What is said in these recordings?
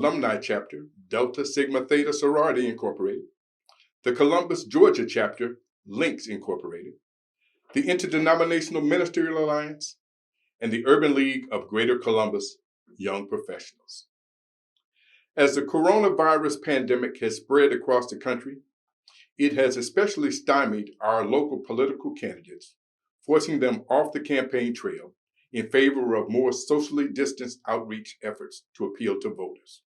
Alumni Chapter, Delta Sigma Theta Sorority Incorporated, the Columbus, Georgia Chapter, Links Incorporated, the Interdenominational Ministerial Alliance, and the Urban League of Greater Columbus Young Professionals. As the coronavirus pandemic has spread across the country, it has especially stymied our local political candidates, forcing them off the campaign trail in favor of more socially distanced outreach efforts to appeal to voters.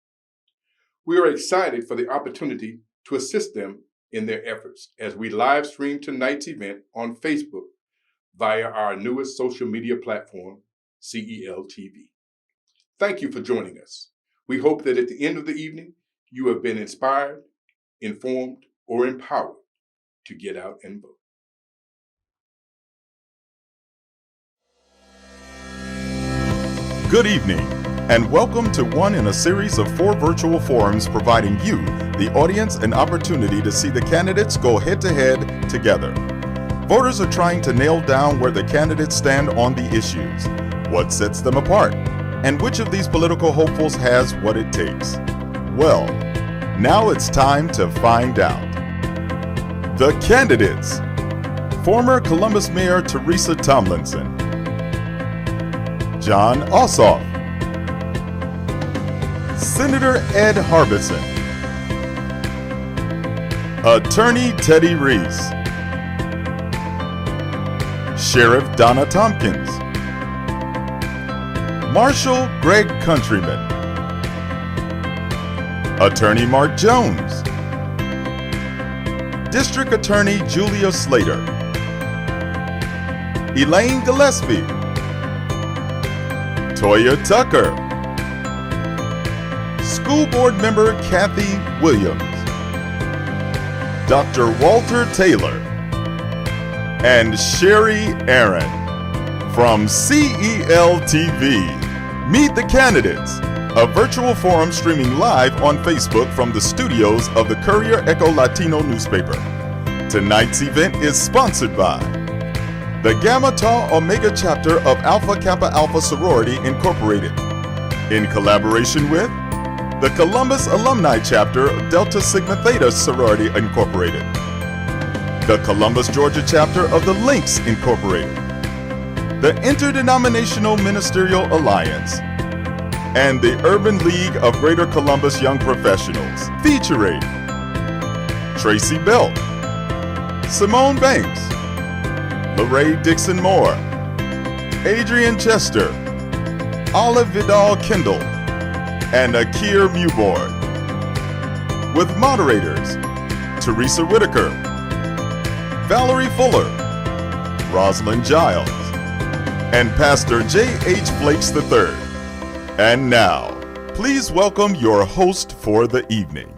We are excited for the opportunity to assist them in their efforts as we live stream tonight's event on Facebook via our newest social media platform, CEL TV. Thank you for joining us. We hope that at the end of the evening, you have been inspired, informed, or empowered to get out and vote. Good evening, and welcome to one in a series of 4 virtual forums providing you, the audience, an opportunity to see the candidates go head-to-head together. Voters are trying to nail down where the candidates stand on the issues, what sets them apart, and which of these political hopefuls has what it takes. Well, now it's time to find out. The candidates: former Columbus Mayor Teresa Tomlinson, Jon Ossoff, Senator Ed Harbison, Attorney Teddy Reese, Sheriff Donna Tompkins, Marshal Greg Countryman, Attorney Mark Jones, District Attorney Julia Slater, Elaine Gillespie, Toya Tucker, School Board Member Kathy Williams, Dr. Walter Taylor, and Sherry Aaron. From CEL TV, meet the candidates, a virtual forum streaming live on Facebook from the studios of the Courier Echo Latino newspaper. Tonight's event is sponsored by the Gamma Tau Omega chapter of Alpha Kappa Alpha Sorority Incorporated, in collaboration with the Columbus Alumni chapter of Delta Sigma Theta Sorority Incorporated, the Columbus, Georgia chapter of the Links Incorporated, the Interdenominational Ministerial Alliance, and the Urban League of Greater Columbus Young Professionals, featuring Tracy Belt, Simone Banks, Lorraine Dixon Moore, Adrian Chester, Olive Vidal Kendall, and Akir Mewborn. With moderators Teresa Whitaker, Valerie Fuller, Rosalind Giles, and Pastor J.H. Flakes III. And now, please welcome your host for the evening.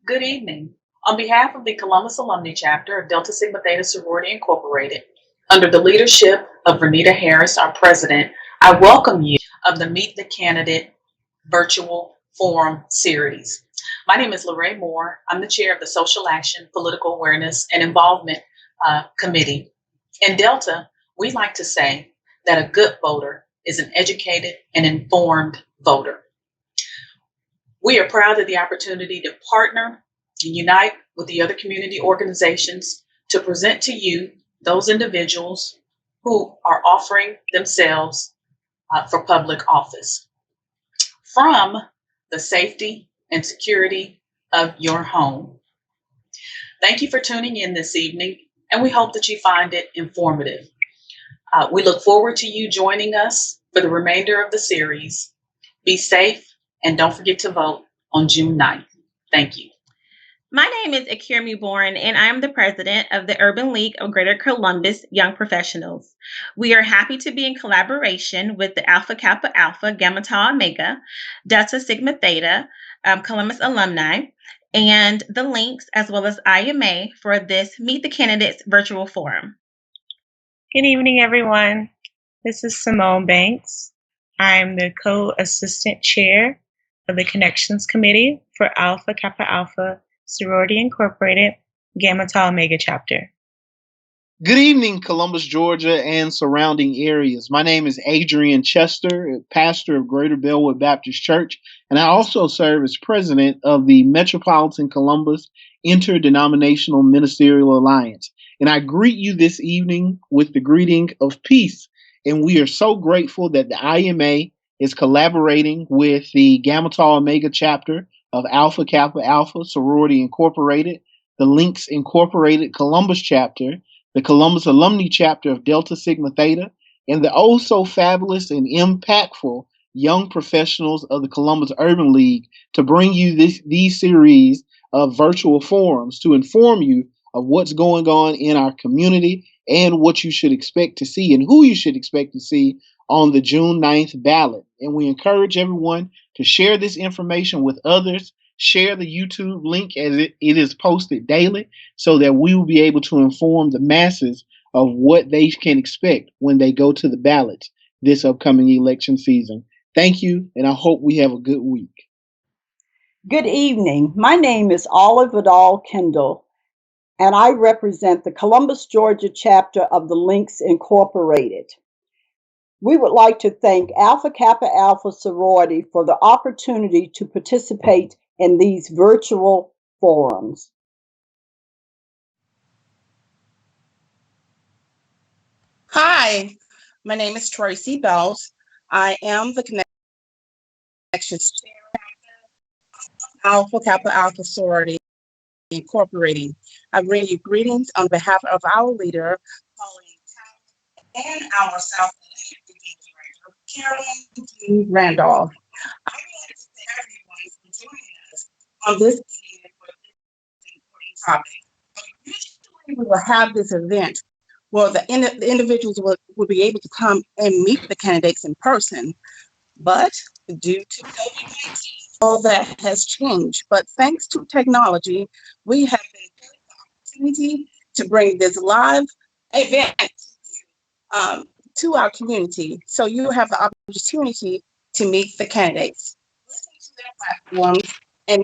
Good evening. On behalf of the Columbus Alumni Chapter of Delta Sigma Theta Sorority Incorporated, under the leadership of Renita Harris, our president, I welcome you of the Meet the Candidate virtual forum series. My name is Lorraine Moore. I'm the chair of the Social Action, Political Awareness, and Involvement Committee. In Delta, we like to say that a good voter is an educated and informed voter. We are proud of the opportunity to partner and unite with the other community organizations to present to you those individuals who are offering themselves for public office from the safety and security of your home. Thank you for tuning in this evening, and we hope that you find it informative. We look forward to you joining us for the remainder of the series. Be safe, and don't forget to vote on June 9th. Thank you. My name is Akir Mewborn, and I am the president of the Urban League of Greater Columbus Young Professionals. We are happy to be in collaboration with the Alpha Kappa Alpha Gamma Tau Omega, Delta Sigma Theta, Columbus Alumni, and the Links, as well as IMA, for this Meet the Candidates virtual forum. Good evening, everyone. This is Simone Banks. I'm the co-assistant chair of the Connections Committee for Alpha Kappa Alpha Sorority Incorporated, Gamma Tau Omega chapter. Good evening, Columbus, Georgia, and surrounding areas. My name is Adrian Chester, pastor of Greater Bellwood Baptist Church, and I also serve as president of the Metropolitan Columbus Interdenominational Ministerial Alliance. And I greet you this evening with the greeting of peace. And we are so grateful that the IMA is collaborating with the Gamma Tau Omega chapter of Alpha Kappa Alpha Sorority Incorporated, the Links Incorporated Columbus chapter, the Columbus Alumni chapter of Delta Sigma Theta, and the oh so fabulous and impactful young professionals of the Columbus Urban League to bring you these series of virtual forums to inform you of what's going on in our community and what you should expect to see and who you should expect to see on the June 9th ballot. And we encourage everyone to share this information with others. Share the YouTube link as it is posted daily so that we will be able to inform the masses of what they can expect when they go to the ballots this upcoming election season. Thank you, and I hope we have a good week. Good evening. My name is Olive Vidal Kendall, and I represent the Columbus, Georgia chapter of the Links Incorporated. We would like to thank Alpha Kappa Alpha Sorority for the opportunity to participate in these virtual forums. Hi, my name is Tracy Bells. I am the Connections Chair of Alpha Kappa Alpha Sorority Incorporated. I bring you greetings on behalf of our leader, Pauline Town, and our South Carolyn D. Randolph. I would like to thank everyone for joining us on this evening for this important topic. Usually we will have this event where the individuals will be able to come and meet the candidates in person, but due to COVID-19, all that has changed. But thanks to technology, we have been given the opportunity to bring this live event to our community. So you have the opportunity to meet the candidates, listen to their platforms, and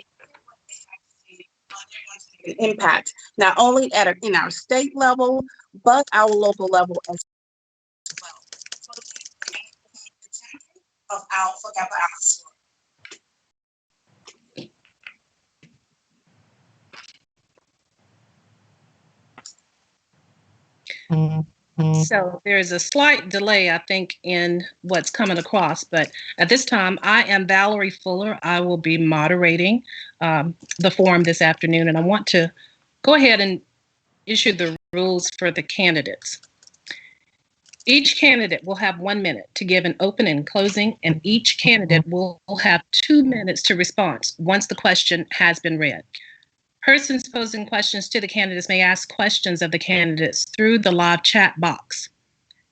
an impact, not only in our state level, but our local level as well. So the of Alpha Kappa Alpha. So there's a slight delay, I think, in what's coming across. But at this time, I am Valerie Fuller. I will be moderating the forum this afternoon. And I want to go ahead and issue the rules for the candidates. Each candidate will have 1 minute to give an open and closing, and each candidate will have 2 minutes to respond once the question has been read. Persons posing questions to the candidates may ask questions of the candidates through the live chat box.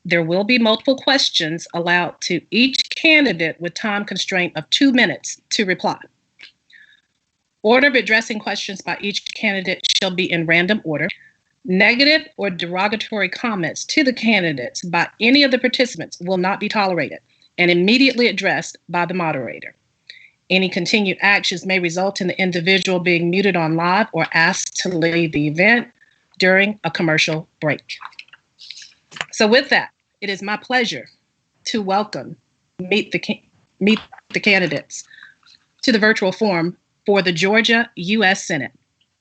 There will be multiple questions allowed to each candidate with time constraint of 2 minutes to reply. Order of addressing questions by each candidate shall be in random order. Negative or derogatory comments to the candidates by any of the participants will not be tolerated and immediately addressed by the moderator. Any continued actions may result in the individual being muted on live or asked to leave the event during a commercial break. So with that, it is my pleasure to welcome Meet the Candidates to the virtual forum for the Georgia U.S. Senate.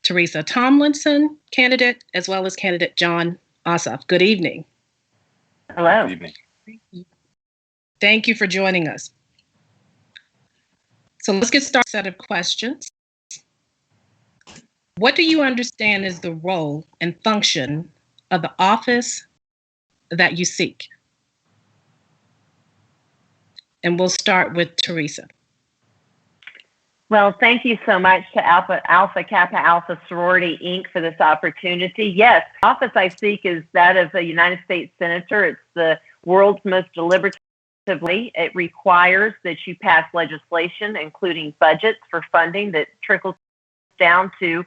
Teresa Tomlinson, candidate, as well as candidate John Ossoff. Good evening. Hello. Good evening. Thank you for joining us. So let's get started. Set of questions. What do you understand is the role and function of the office that you seek? And we'll start with Teresa. Well, thank you so much to Alpha Kappa Alpha Sorority, Inc. for this opportunity. Yes, the office I seek is that of a United States Senator. It's the world's most deliberative. It requires that you pass legislation, including budgets for funding that trickles down to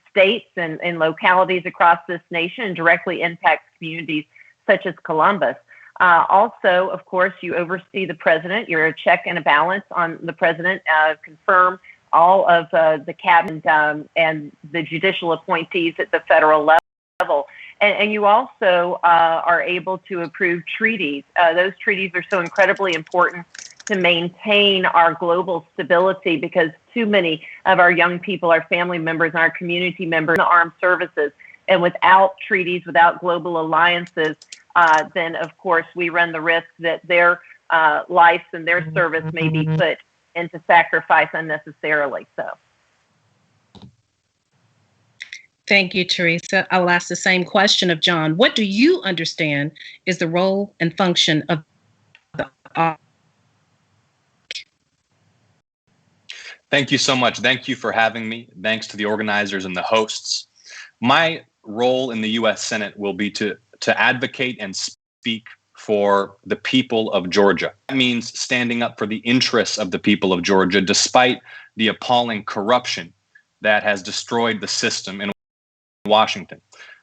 states and localities across this nation and directly impacts communities such as Columbus. Also, of course, you oversee the president. You're a check and a balance on the president, confirm all of the cabinet and the judicial appointees at the federal level. And you also are able to approve treaties. Those treaties are so incredibly important to maintain our global stability, because too many of our young people, our family members, and our community members in the armed services. And without treaties, without global alliances, then of course we run the risk that their lives and their service may be put into sacrifice unnecessarily. So. Thank you, Teresa. I'll ask the same question of John. What do you understand is the role and function of the Thank you so much. Thank you for having me. Thanks to the organizers and the hosts. My role in the U.S. Senate will be to advocate and speak for the people of Georgia. That means standing up for the interests of the people of Georgia, despite the appalling corruption that has destroyed the system in Washington.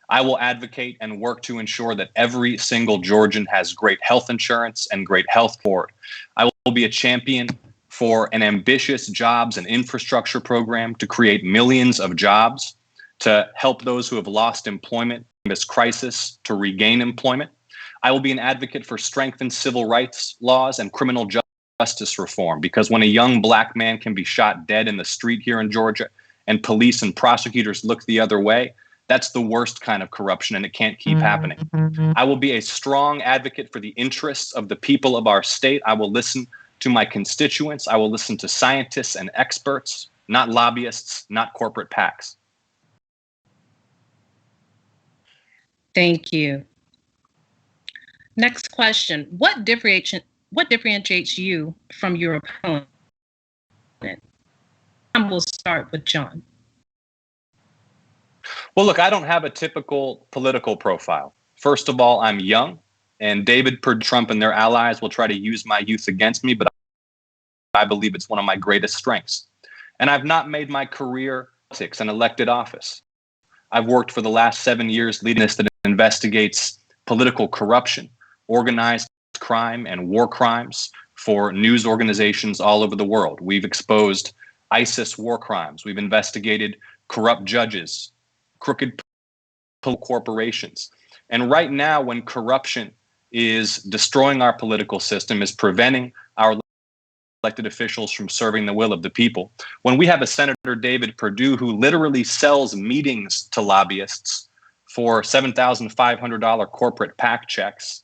I will advocate and work to ensure that every single Georgian has great health insurance and great health care. I will be a champion for an ambitious jobs and infrastructure program to create millions of jobs, to help those who have lost employment in this crisis to regain employment. I will be an advocate for strengthened civil rights laws and criminal justice reform, because when a young Black man can be shot dead in the street here in Georgia and police and prosecutors look the other way, that's the worst kind of corruption, and it can't keep happening. I will be a strong advocate for the interests of the people of our state. I will listen to my constituents. I will listen to scientists and experts, not lobbyists, not corporate PACs. Thank you. Next question. What differentiates you from your opponent? And we'll start with John. Well, look, I don't have a typical political profile. First of all, I'm young, and David Perdue, Trump, and their allies will try to use my youth against me, but I believe it's one of my greatest strengths. And I've not made my career in politics and elected office. I've worked for the last 7 years leading this that investigates political corruption, organized crime, and war crimes for news organizations all over the world. We've exposed ISIS war crimes. We've investigated corrupt judges, crooked corporations. And right now, when corruption is destroying our political system, is preventing our elected officials from serving the will of the people, when we have a Senator David Perdue who literally sells meetings to lobbyists for $7,500 corporate PAC checks,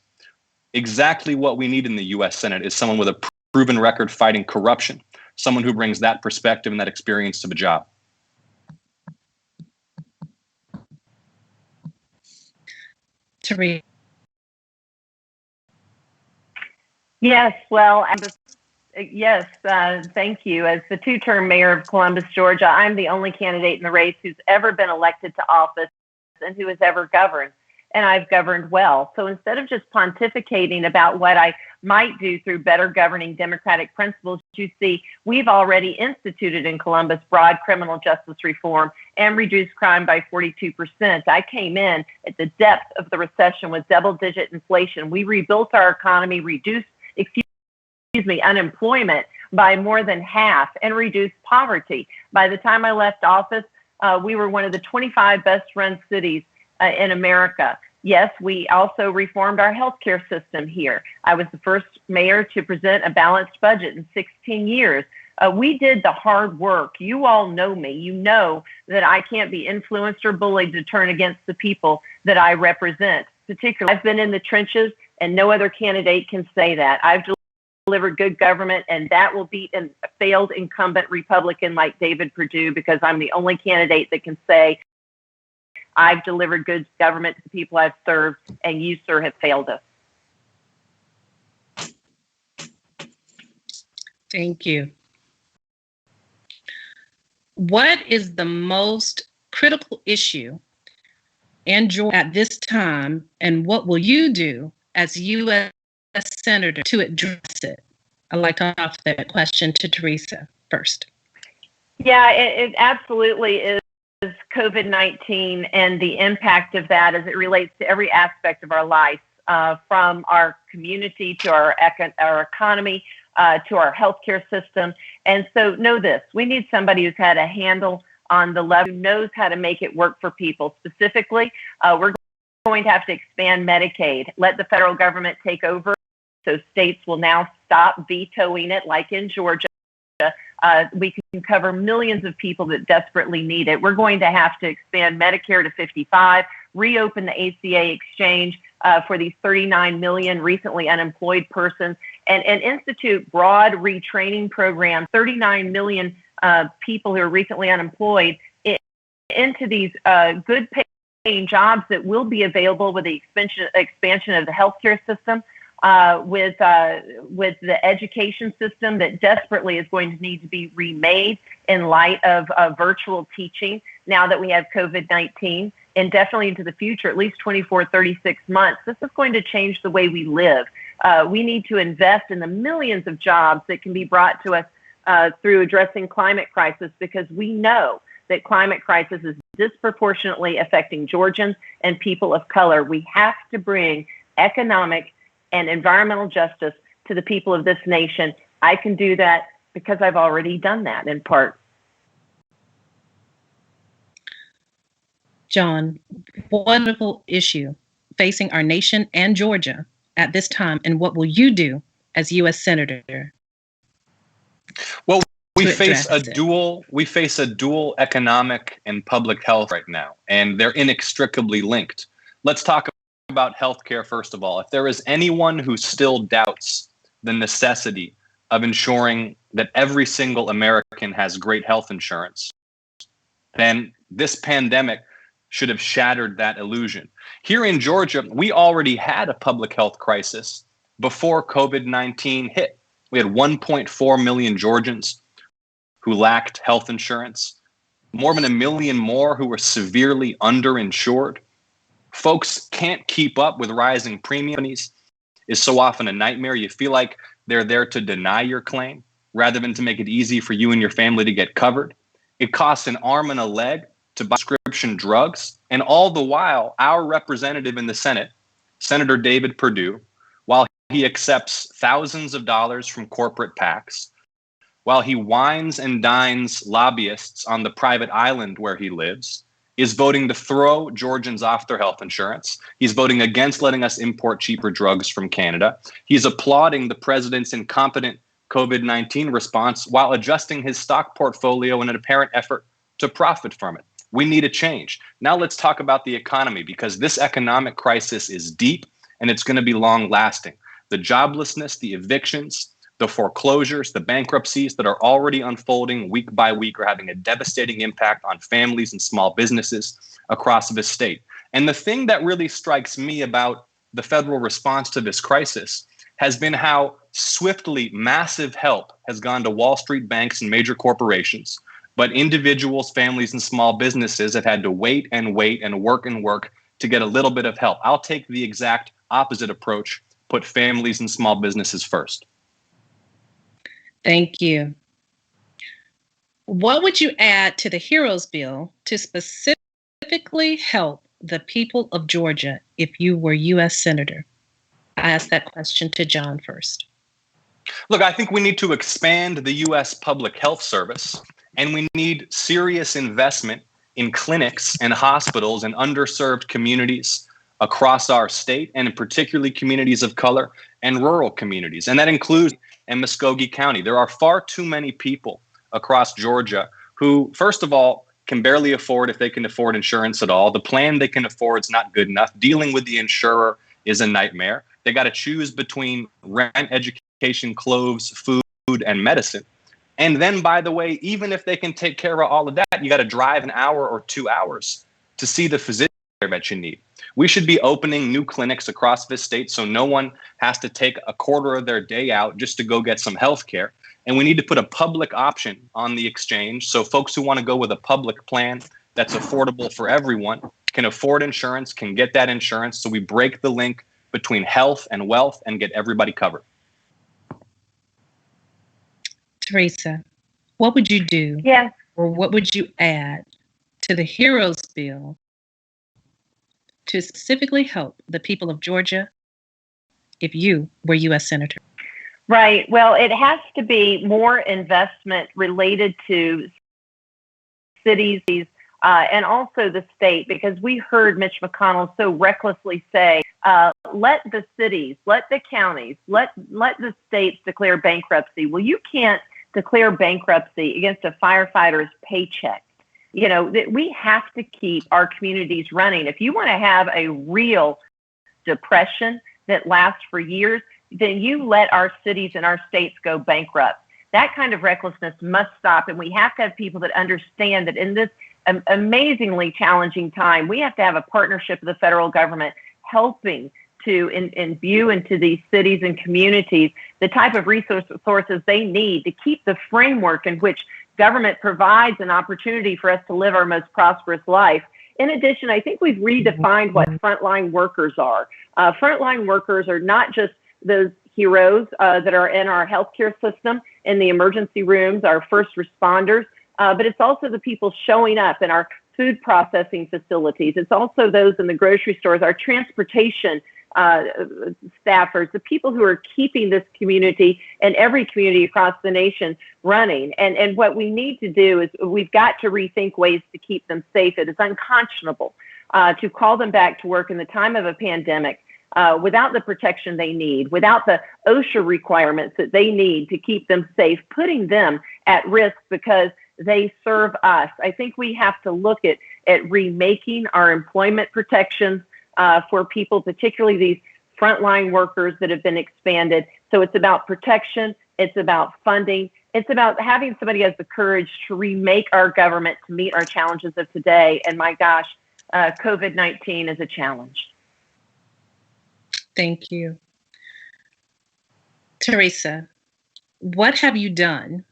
exactly what we need in the U.S. Senate is someone with a proven record fighting corruption, someone who brings that perspective and that experience to the job. Teresa. Yes, well, yes, thank you. As the two-term mayor of Columbus, Georgia, I'm the only candidate in the race who's ever been elected to office and who has ever governed. And I've governed well. So instead of just pontificating about what I might do through better governing democratic principles, you see, we've already instituted in Columbus broad criminal justice reform and reduced crime by 42%. I came in at the depth of the recession with double-digit inflation. We rebuilt our economy, reduced, unemployment by more than half, and reduced poverty. By the time I left office, we were one of the 25 best-run cities in America. Yes, we also reformed our healthcare system here. I was the first mayor to present a balanced budget in 16 years. We did the hard work. You all know me. You know that I can't be influenced or bullied to turn against the people that I represent. Particularly, I've been in the trenches, and no other candidate can say that. I've delivered good government, and that will beat a failed incumbent Republican like David Perdue, because I'm the only candidate that can say I've delivered good government to the people I've served, and you, sir, have failed us. Thank you. What is the most critical issue in Georgia at this time, and what will you do as U.S. Senator to address it? I'd like to offer that question to Teresa first. Yeah, it absolutely is COVID-19 and the impact of that as it relates to every aspect of our life, from our community to our economy, to our healthcare system. And so know this, we need somebody who's had a handle on the level, who knows how to make it work for people. Specifically, we're going to have to expand Medicaid, let the federal government take over. So states will now stop vetoing it, like in Georgia. We can cover millions of people that desperately need it. We're going to have to expand Medicare to 55, reopen the ACA exchange for these 39 million recently unemployed persons, and institute broad retraining programs, 39 million people who are recently unemployed into these good paying jobs that will be available with the expansion of the healthcare system, with the education system that desperately is going to need to be remade in light of virtual teaching now that we have COVID-19, and definitely into the future, at least 24, 36 months. This is going to change the way we live. We need to invest in the millions of jobs that can be brought to us through addressing climate crisis, because we know that climate crisis is disproportionately affecting Georgians and people of color. We have to bring economic and environmental justice to the people of this nation. I can do that because I've already done that in part. John, wonderful issue facing our nation and Georgia at this time, and what will you do as U.S. Senator? Well, we face a dual economic and public health right now, and they're inextricably linked. Let's talk about healthcare first of all. If there is anyone who still doubts the necessity of ensuring that every single American has great health insurance, then this pandemic should have shattered that illusion. Here in Georgia, we already had a public health crisis before COVID-19 hit. We had 1.4 million Georgians who lacked health insurance, more than 1 million more who were severely underinsured. Folks can't keep up with rising premiums. Is so often a nightmare. You feel like they're there to deny your claim rather than to make it easy for you and your family to get covered. It costs an arm and a leg to buy prescription drugs. And all the while, our representative in the Senate, Senator David Perdue, while he accepts thousands of dollars from corporate PACs, while he wines and dines lobbyists on the private island where he lives, is voting to throw Georgians off their health insurance. He's voting against letting us import cheaper drugs from Canada. He's applauding the president's incompetent COVID-19 response while adjusting his stock portfolio in an apparent effort to profit from it. We need a change. Now let's talk about the economy, because this economic crisis is deep and it's going to be long lasting. The joblessness, the evictions, the foreclosures, the bankruptcies that are already unfolding week by week are having a devastating impact on families and small businesses across the state. And the thing that really strikes me about the federal response to this crisis has been how swiftly massive help has gone to Wall Street banks and major corporations, but individuals, families, and small businesses have had to wait and wait and work to get a little bit of help. I'll take the exact opposite approach, put families and small businesses first. Thank you. What would you add to the HEROES bill to specifically help the people of Georgia if you were U.S. Senator? I asked that question to John first. Look, I think we need to expand the U.S. public health service, and we need serious investment in clinics and hospitals in underserved communities across our state, and in particularly communities of color and rural communities. And that includes in Muskogee County. There are far too many people across Georgia who, first of all, can barely afford, if they can afford insurance at all. The plan they can afford is not good enough. Dealing with the insurer is a nightmare. They got to choose between rent, education, clothes, food, and medicine. And then, by the way, even if they can take care of all of that, you got to drive an hour or 2 hours to see the physician that you need. We should be opening new clinics across this state so no one has to take a quarter of their day out just to go get some health care. And we need to put a public option on the exchange so folks who want to go with a public plan that's affordable for everyone can afford insurance, can get that insurance, so we break the link between health and wealth and get everybody covered. Teresa, what would you do? Yes. Or what would you add to the HEROES bill to specifically help the people of Georgia if you were U.S. Senator? Right. Well, it has to be more investment related to cities and also the state, because we heard Mitch McConnell so recklessly say, let the cities, let the counties, let the states declare bankruptcy. Well, you can't declare bankruptcy against a firefighter's paycheck. You know, that we have to keep our communities running. If you want to have a real depression that lasts for years, then you let our cities and our states go bankrupt. That kind of recklessness must stop, and we have to have people that understand that in this amazingly challenging time, we have to have a partnership with the federal government helping to imbue into these cities and communities the type of resources they need to keep the framework in which government provides an opportunity for us to live our most prosperous life. In addition, I think we've redefined what frontline workers are. Frontline workers are not just those heroes that are in our healthcare system, in the emergency rooms, our first responders, but it's also the people showing up in our food processing facilities. It's also those in the grocery stores, our transportation staffers, the people who are keeping this community and every community across the nation running. And what we need to do is we've got to rethink ways to keep them safe. It is unconscionable to call them back to work in the time of a pandemic without the protection they need, without the OSHA requirements that they need to keep them safe, putting them at risk because they serve us. I think we have to look at remaking our employment protections for people, particularly these frontline workers that have been expanded. So it's about protection, it's about funding, it's about having somebody who has the courage to remake our government to meet our challenges of today. And my gosh, COVID-19 is a challenge. Thank you. Teresa, what have you done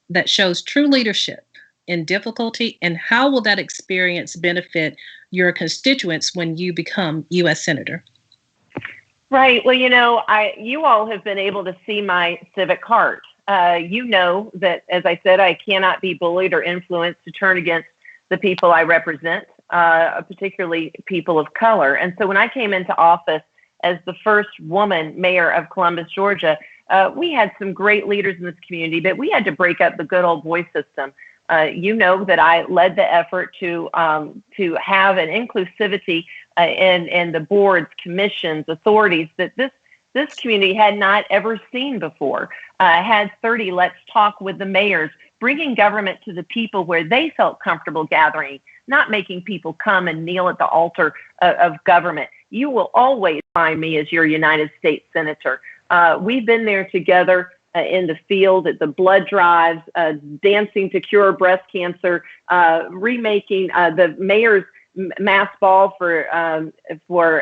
that shows true leadership in difficulty, and how will that experience benefit your constituents when you become U.S. Senator? Right. Well, you know, you all have been able to see my civic heart. You know that, as I said, I cannot be bullied or influenced to turn against the people I represent, particularly people of color. And so when I came into office as the first woman mayor of Columbus, Georgia, we had some great leaders in this community, but we had to break up the good old boy system. You know that I led the effort to have an inclusivity in the boards, commissions, authorities that this community had not ever seen before. Had 30 Let's Talk with the mayors, bringing government to the people where they felt comfortable gathering, not making people come and kneel at the altar of government. You will always find me as your United States Senator. We've been there together in the field at the blood drives, dancing to cure breast cancer, remaking the mayor's mass ball for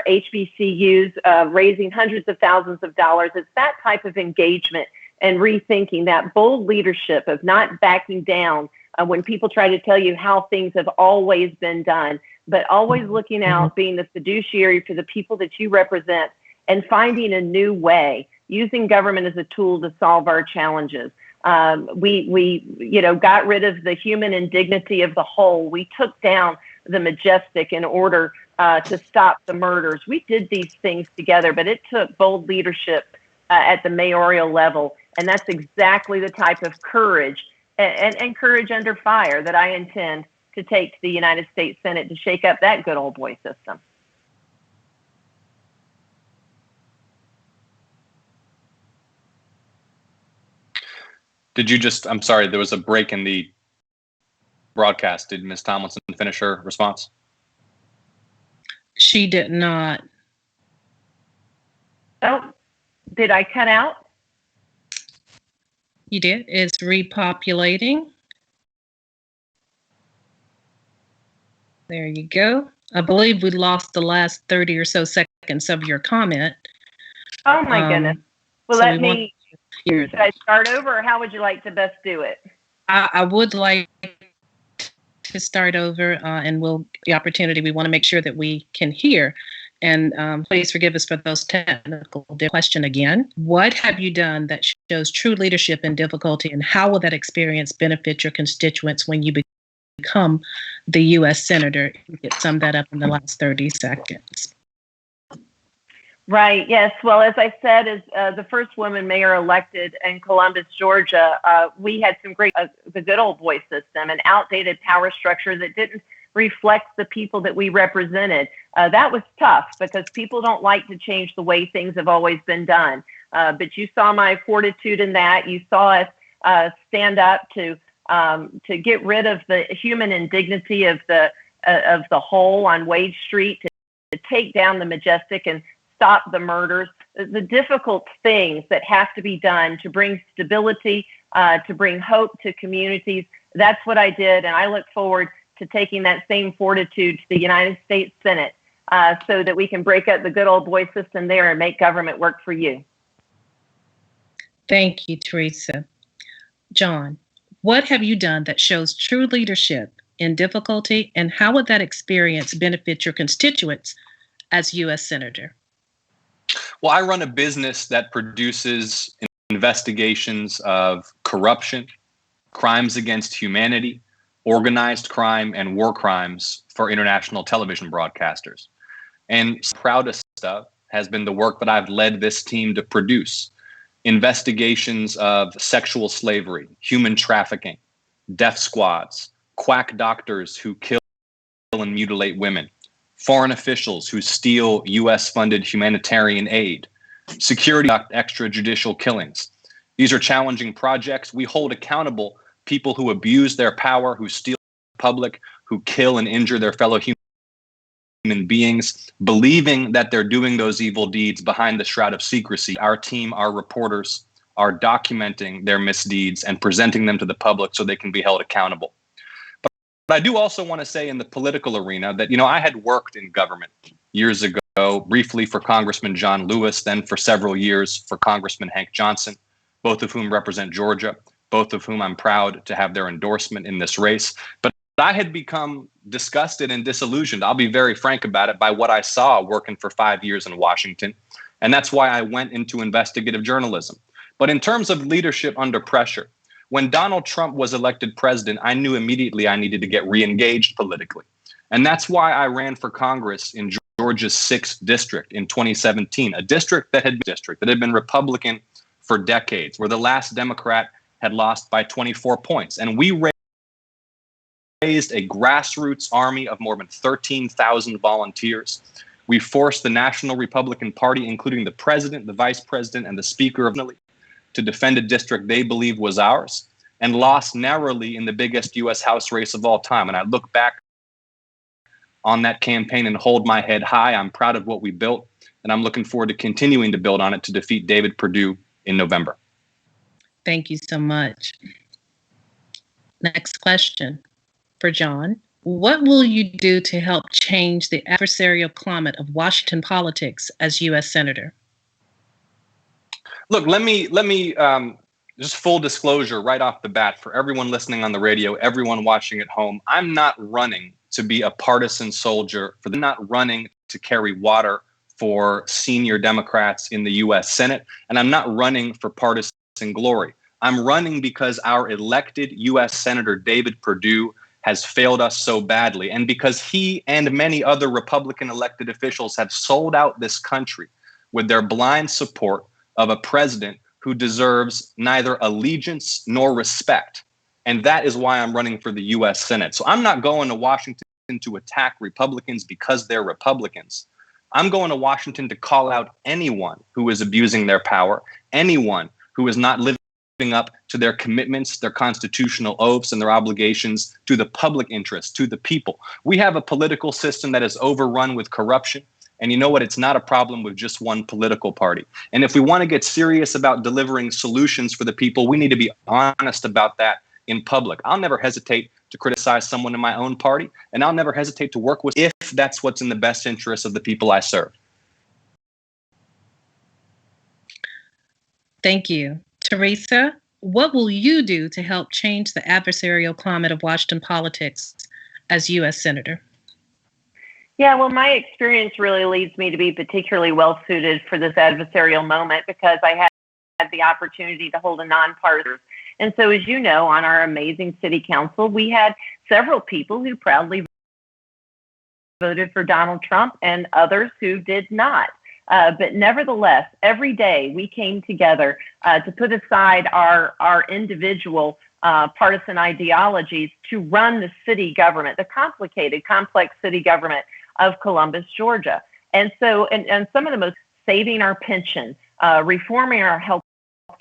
HBCUs, raising hundreds of thousands of dollars. It's that type of engagement and rethinking, that bold leadership of not backing down when people try to tell you how things have always been done, but always looking out, being the fiduciary for the people that you represent, and finding a new way, using government as a tool to solve our challenges. We got rid of the human indignity of the whole. We took down the majestic in order to stop the murders. We did these things together, but it took bold leadership at the mayoral level. And that's exactly the type of courage and courage under fire that I intend to take to the United States Senate to shake up that good old boy system. I'm sorry, there was a break in the broadcast. Did Ms. Tomlinson finish her response? She did not. Oh, did I cut out? You did. It's repopulating. There you go. I believe we lost the last 30 or so seconds of your comment. Oh my goodness. Well, so let me, should I start over, or how would you like to best do it? I would like to start over, and we'll the opportunity. We want to make sure that we can hear. And please forgive us for those technical question again. What have you done that shows true leadership in difficulty, and how will that experience benefit your constituents when you become the U.S. Senator? You could sum that up in the last 30 seconds. Right. Yes. Well, as I said, as the first woman mayor elected in Columbus, Georgia, we had some great, the good old boy system, an outdated power structure that didn't reflects the people that we represented. That was tough because people don't like to change the way things have always been done. But you saw my fortitude in that. You saw us stand up to get rid of the human indignity of the hole on Wade Street, to take down the Majestic and stop the murders, the difficult things that have to be done to bring stability, to bring hope to communities. That's what I did, and I look forward to taking that same fortitude to the United States Senate so that we can break up the good old boy system there and make government work for you. Thank you, Teresa. John, what have you done that shows true leadership in difficulty, and how would that experience benefit your constituents as U.S. Senator? Well, I run a business that produces investigations of corruption, crimes against humanity, organized crime, and war crimes for international television broadcasters. And proudest of has been the work that I've led this team to produce. Investigations of sexual slavery, human trafficking, death squads, quack doctors who kill and mutilate women, foreign officials who steal U.S.-funded humanitarian aid, security extrajudicial killings. These are challenging projects. We hold accountable people who abuse their power, who steal the public, who kill and injure their fellow human beings, believing that they're doing those evil deeds behind the shroud of secrecy. Our team, our reporters, are documenting their misdeeds and presenting them to the public so they can be held accountable. But I do also want to say in the political arena that, I had worked in government years ago, briefly for Congressman John Lewis, then for several years for Congressman Hank Johnson, both of whom represent Georgia, both of whom I'm proud to have their endorsement in this race. But I had become disgusted and disillusioned, I'll be very frank about it, by what I saw working for 5 years in Washington. And that's why I went into investigative journalism. But in terms of leadership under pressure, when Donald Trump was elected president, I knew immediately I needed to get re-engaged politically. And that's why I ran for Congress in Georgia's 6th district in 2017, a district that had been Republican for decades, where the last Democrat had lost by 24 points. And we raised a grassroots army of more than 13,000 volunteers. We forced the National Republican Party, including the president, the vice president, and the speaker of to defend a district they believed was ours, and lost narrowly in the biggest U.S. House race of all time. And I look back on that campaign and hold my head high. I'm proud of what we built, and I'm looking forward to continuing to build on it to defeat David Perdue in November. Thank you so much. Next question for John. What will you do to help change the adversarial climate of Washington politics as U.S. Senator? Look, let me just full disclosure right off the bat for everyone listening on the radio, everyone watching at home. I'm not running to be a partisan soldier. I'm not running to carry water for senior Democrats in the U.S. Senate, and I'm not running for partisan glory. I'm running because our elected U.S. Senator David Perdue has failed us so badly, and because he and many other Republican elected officials have sold out this country with their blind support of a president who deserves neither allegiance nor respect. And that is why I'm running for the U.S. Senate. So I'm not going to Washington to attack Republicans because they're Republicans. I'm going to Washington to call out anyone who is abusing their power, anyone who is not living up to their commitments, their constitutional oaths, and their obligations to the public interest, to the people. We have a political system that is overrun with corruption. And you know what? It's not a problem with just one political party. And if we want to get serious about delivering solutions for the people, we need to be honest about that in public. I'll never hesitate to criticize someone in my own party, and I'll never hesitate to work with if that's what's in the best interest of the people I serve. Thank you. Teresa, what will you do to help change the adversarial climate of Washington politics as U.S. Senator? Yeah, well, my experience really leads me to be particularly well suited for this adversarial moment because I had the opportunity to hold a nonpartisan. And so, as you know, on our amazing city council, we had several people who proudly voted for Donald Trump and others who did not. But nevertheless, every day we came together to put aside our individual partisan ideologies to run the city government, the complicated, complex city government of Columbus, Georgia. And so, and some of the most, saving our pension, reforming our health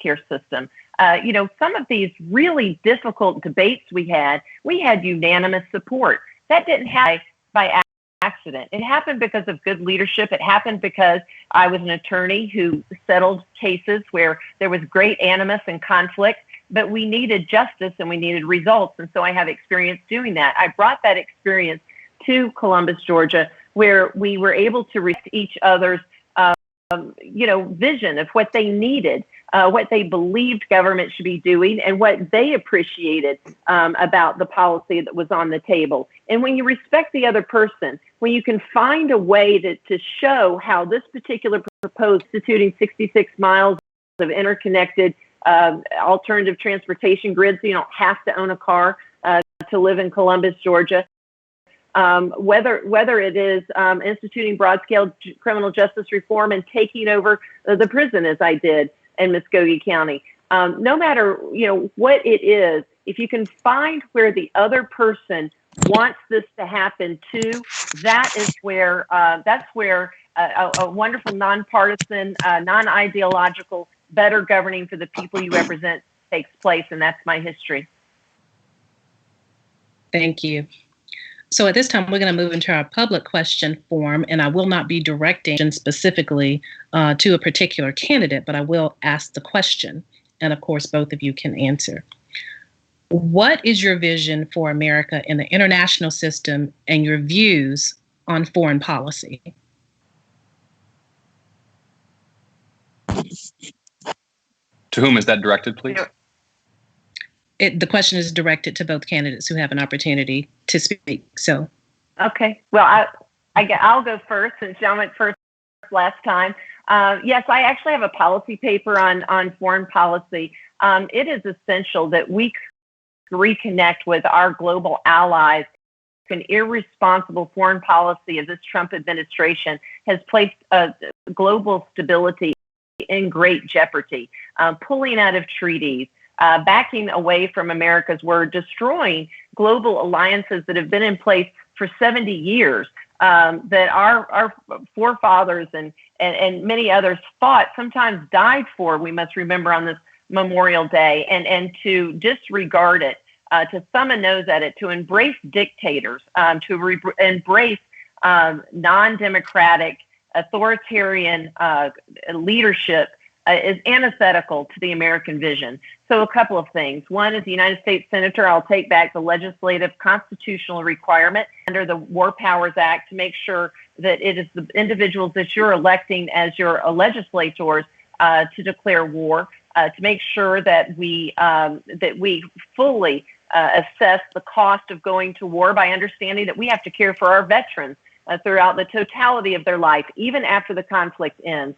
care system, some of these really difficult debates we had unanimous support. That didn't happen by accident. It happened because of good leadership. It happened because I was an attorney who settled cases where there was great animus and conflict, but we needed justice and we needed results. And so I have experience doing that. I brought that experience to Columbus, Georgia, where we were able to reach each other's vision of what they needed, what they believed government should be doing, and what they appreciated about the policy that was on the table. And when you respect the other person, when you can find a way to show how this particular proposed instituting 66 miles of interconnected alternative transportation grids, so you don't have to own a car to live in Columbus, Georgia, whether it is instituting broad-scale criminal justice reform and taking over the prison, as I did in Muskogee County. No matter what it is, if you can find where the other person wants this to happen too, that's where a wonderful nonpartisan, non-ideological, better governing for the people you represent takes place, and that's my history. Thank you. So at this time, we're going to move into our public question form, and I will not be directing specifically to a particular candidate, but I will ask the question, and of course, both of you can answer. What is your vision for America in the international system and your views on foreign policy? To whom is that directed, please? The question is directed to both candidates who have an opportunity to speak. So, okay. Well, I'll go first since John went first last time. Yes, I actually have a policy paper on foreign policy. It is essential that we reconnect with our global allies. An irresponsible foreign policy of this Trump administration has placed global stability in great jeopardy. Pulling out of treaties, backing away from America's word, destroying global alliances that have been in place for 70 years, that our forefathers and many others fought, sometimes died for, we must remember on this Memorial Day, and to disregard it, to thumb a nose at it, to embrace dictators, to embrace non-democratic, authoritarian leadership is antithetical to the American vision. So a couple of things. One, as a United States Senator, I'll take back the legislative constitutional requirement under the War Powers Act to make sure that it is the individuals that you're electing as your legislators to declare war, to make sure that we fully assess the cost of going to war by understanding that we have to care for our veterans throughout the totality of their life, even after the conflict ends.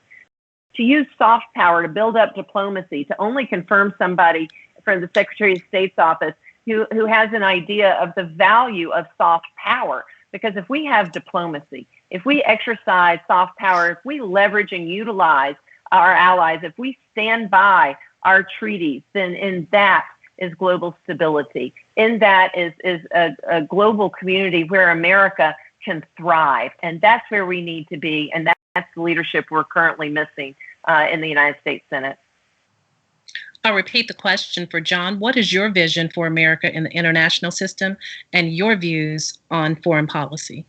To use soft power to build up diplomacy, to only confirm somebody from the Secretary of State's office who has an idea of the value of soft power. Because if we have diplomacy, if we exercise soft power, if we leverage and utilize our allies, if we stand by our treaties, then in that is global stability. In that is a global community where America can thrive. And that's where we need to be. And that's the leadership we're currently missing in the United States Senate. I'll repeat the question for John. What is your vision for America in the international system and your views on foreign policy?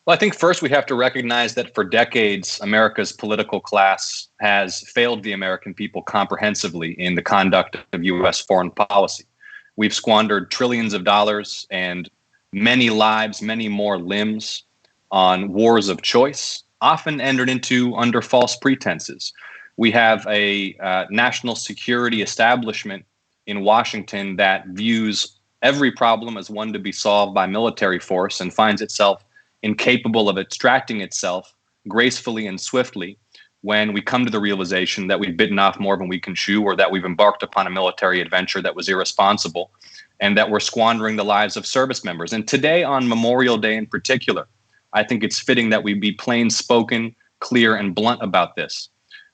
Well, I think first we have to recognize that for decades, America's political class has failed the American people comprehensively in the conduct of U.S. foreign policy. We've squandered trillions of dollars and many lives, many more limbs on wars of choice, often entered into under false pretenses. We have a national security establishment in Washington that views every problem as one to be solved by military force and finds itself incapable of extracting itself gracefully and swiftly when we come to the realization that we've bitten off more than we can chew, or that we've embarked upon a military adventure that was irresponsible, and that we're squandering the lives of service members. And today, on Memorial Day in particular, I think it's fitting that we be plain spoken, clear, and blunt about this.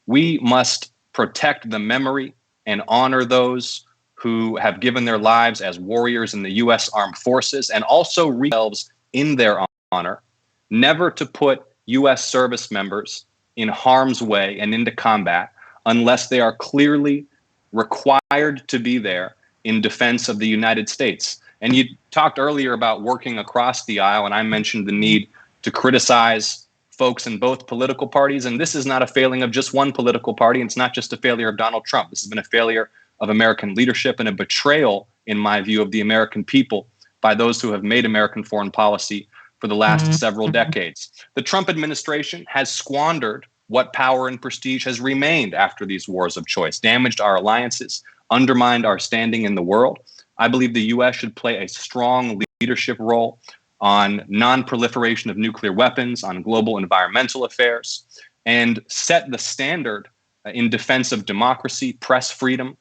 We must protect the memory and honor those who have given their lives as warriors in the U.S. Armed Forces and also themselves in their honor, never to put U.S. service members in harm's way and into combat unless they are clearly required to be there in defense of the United States. And you talked earlier about working across the aisle, and I mentioned the need to criticize folks in both political parties. And this is not a failing of just one political party. And it's not just a failure of Donald Trump. This has been a failure of American leadership and a betrayal, in my view, of the American people by those who have made American foreign policy for the last several decades. The Trump administration has squandered what power and prestige has remained after these wars of choice, damaged our alliances, undermined our standing in the world. I believe the U.S. should play a strong leadership role on non-proliferation of nuclear weapons, on global environmental affairs, and set the standard in defense of democracy, press freedom,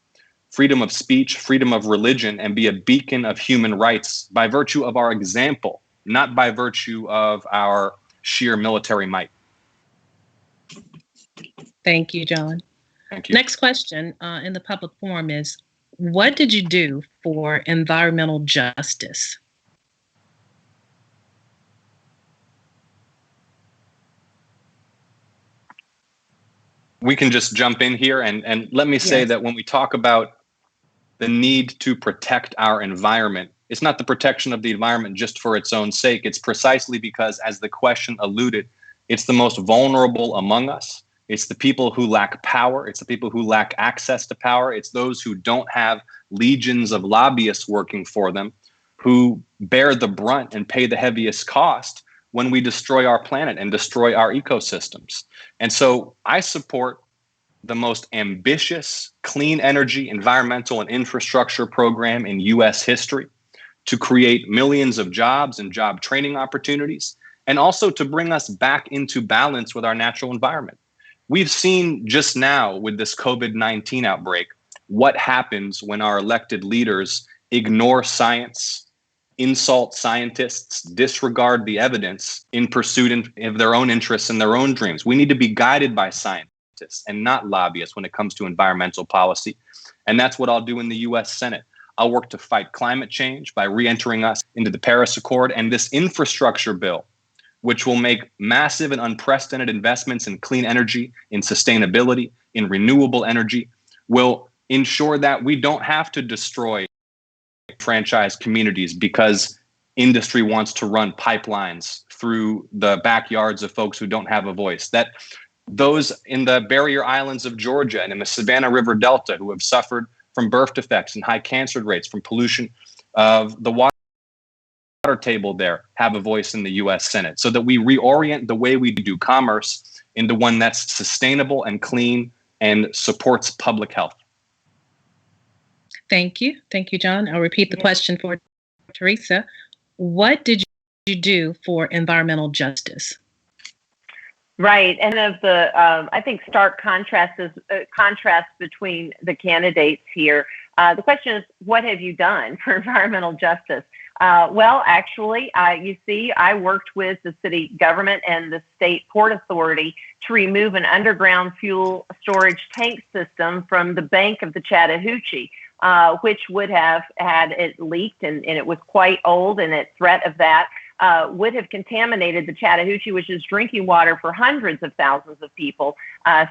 freedom of speech, freedom of religion, and be a beacon of human rights by virtue of our example, not by virtue of our sheer military might. Thank you, John. Thank you. Next question in the public forum is, what did you do for environmental justice? We can just jump in here and let me say that when we talk about the need to protect our environment, it's not the protection of the environment just for its own sake. It's precisely because, as the question alluded, it's the most vulnerable among us. It's the people who lack power. It's the people who lack access to power. It's those who don't have legions of lobbyists working for them, who bear the brunt and pay the heaviest cost when we destroy our planet and destroy our ecosystems. And so I support the most ambitious clean energy, environmental, and infrastructure program in U.S. history to create millions of jobs and job training opportunities, and also to bring us back into balance with our natural environment. We've seen just now with this COVID-19 outbreak what happens when our elected leaders ignore science, insult scientists, disregard the evidence in pursuit of their own interests and their own dreams. We need to be guided by scientists and not lobbyists when it comes to environmental policy. And that's what I'll do in the U.S. Senate. I'll work to fight climate change by re-entering us into the Paris Accord and this infrastructure bill, which will make massive and unprecedented investments in clean energy, in sustainability, in renewable energy, will ensure that we don't have to destroy franchise communities because industry wants to run pipelines through the backyards of folks who don't have a voice. That those in the barrier islands of Georgia and in the Savannah River Delta who have suffered from birth defects and high cancer rates from pollution of the water table there have a voice in the U.S. Senate, so that we reorient the way we do commerce into one that's sustainable and clean and supports public health. Thank you. Thank you, John. I'll repeat the question for Teresa. What did you do for environmental justice? Right, and of the I think stark contrast between the candidates here. The question is, what have you done for environmental justice? Well, actually, you see, I worked with the city government and the state port authority to remove an underground fuel storage tank system from the bank of the Chattahoochee, which would have had it leaked, and it was quite old, and at threat of that would have contaminated the Chattahoochee, which is drinking water for hundreds of thousands of people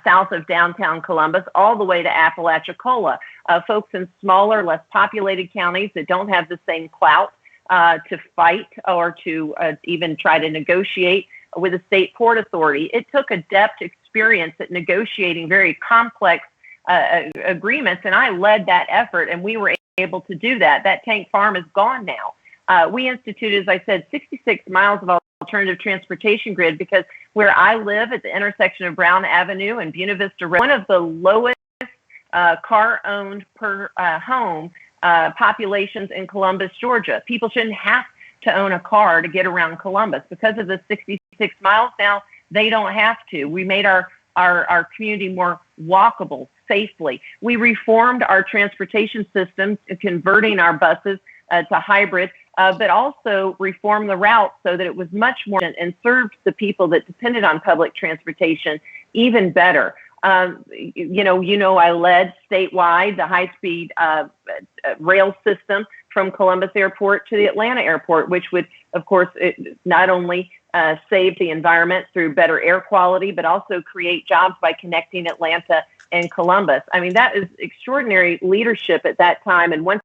south of downtown Columbus, all the way to Apalachicola. Folks in smaller, less populated counties that don't have the same clout to fight or to even try to negotiate with the state port authority. It took a depth experience at negotiating very complex agreements, and I led that effort, and we were able to do that. That tank farm is gone now. We instituted, as I said, 66 miles of alternative transportation grid because where I live at the intersection of Brown Avenue and Buena Vista Road, one of the lowest car owned per home populations in Columbus, Georgia. People shouldn't have to own a car to get around Columbus. Because of the 66 miles now, they don't have to. We made our community more walkable safely. We reformed our transportation system, converting our buses to hybrid, but also reformed the route so that it was much more and served the people that depended on public transportation even better. I led statewide the high-speed rail system from Columbus Airport to the Atlanta Airport, which would, of course, not only save the environment through better air quality, but also create jobs by connecting Atlanta and Columbus. I mean, that is extraordinary leadership at that time. And once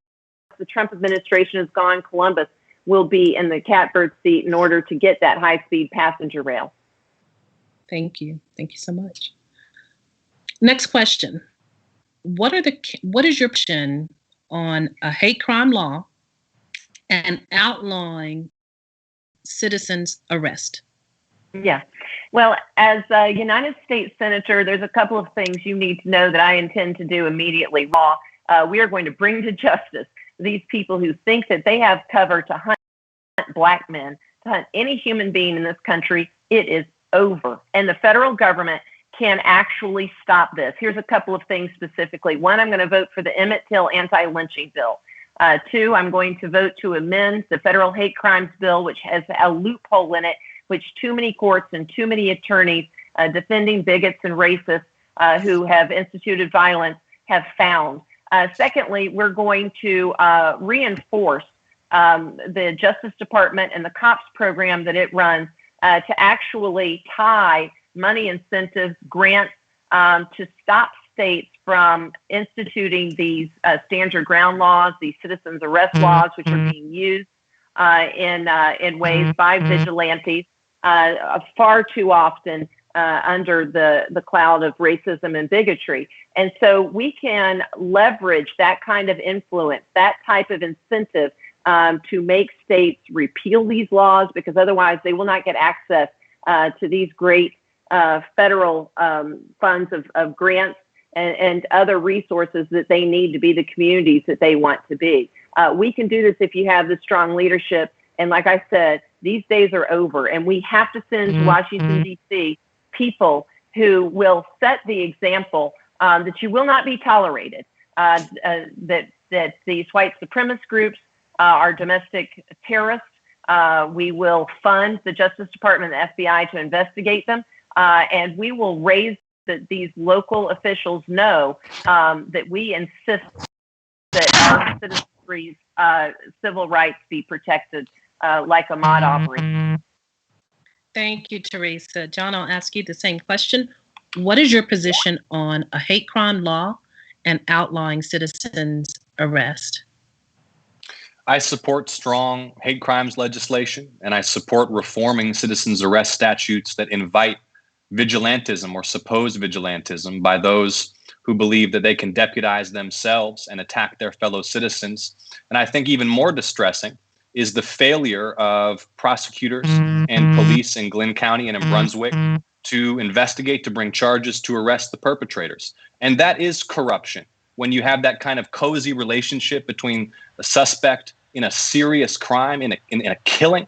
the Trump administration is gone, Columbus will be in the catbird seat in order to get that high-speed passenger rail. Thank you. Thank you so much. Next question. What is your position on a hate crime law and outlawing citizens' arrest? Yeah. Well, as a United States Senator, there's a couple of things you need to know that I intend to do immediately. We are going to bring to justice these people who think that they have cover to hunt Black men, to hunt any human being in this country. It is over. And the federal government can actually stop this. Here's a couple of things specifically. One, I'm going to vote for the Emmett Till anti-lynching bill. Two, I'm going to vote to amend the federal hate crimes bill, which has a loophole in it, which too many courts and too many attorneys defending bigots and racists who have instituted violence have found. Secondly, we're going to reinforce the Justice Department and the COPS program that it runs to actually tie money incentives, grants to stop states from instituting these stand your ground laws, these citizens arrest laws, which are being used in ways by vigilantes far too often under the cloud of racism and bigotry. And so we can leverage that kind of influence, that type of incentive to make states repeal these laws, because otherwise they will not get access to these great federal funds of grants and other resources that they need to be the communities that they want to be. We can do this if you have the strong leadership. And like I said, these days are over, and we have to send to Washington, D.C. people who will set the example that you will not be tolerated, that these white supremacist groups are domestic terrorists. We will fund the Justice Department and the FBI to investigate them, and we will raise that these local officials know that we insist that our citizenry's civil rights be protected like Ahmaud Arbery. Thank you, Teresa. John, I'll ask you the same question. What is your position on a hate crime law and outlawing citizens' arrest? I support strong hate crimes legislation, and I support reforming citizens' arrest statutes that invite vigilantism or supposed vigilantism by those who believe that they can deputize themselves and attack their fellow citizens. And I think even more distressing is the failure of prosecutors and police in Glynn County and in Brunswick to investigate, to bring charges, to arrest the perpetrators. And that is corruption. When you have that kind of cozy relationship between a suspect in a serious crime, in a killing,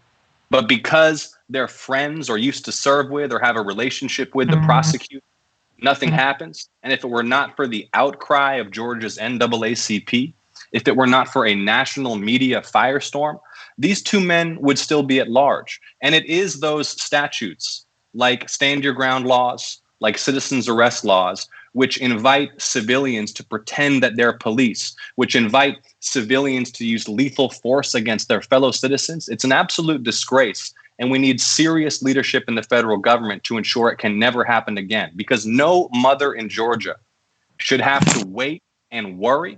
but because they're friends or used to serve with or have a relationship with the prosecutor, nothing happens. And if it were not for the outcry of Georgia's NAACP, if it were not for a national media firestorm, these two men would still be at large. And it is those statutes, like stand your ground laws, like citizens arrest laws, which invite civilians to pretend that they're police, which invite civilians to use lethal force against their fellow citizens. It's an absolute disgrace. And we need serious leadership in the federal government to ensure it can never happen again, because no mother in Georgia should have to wait and worry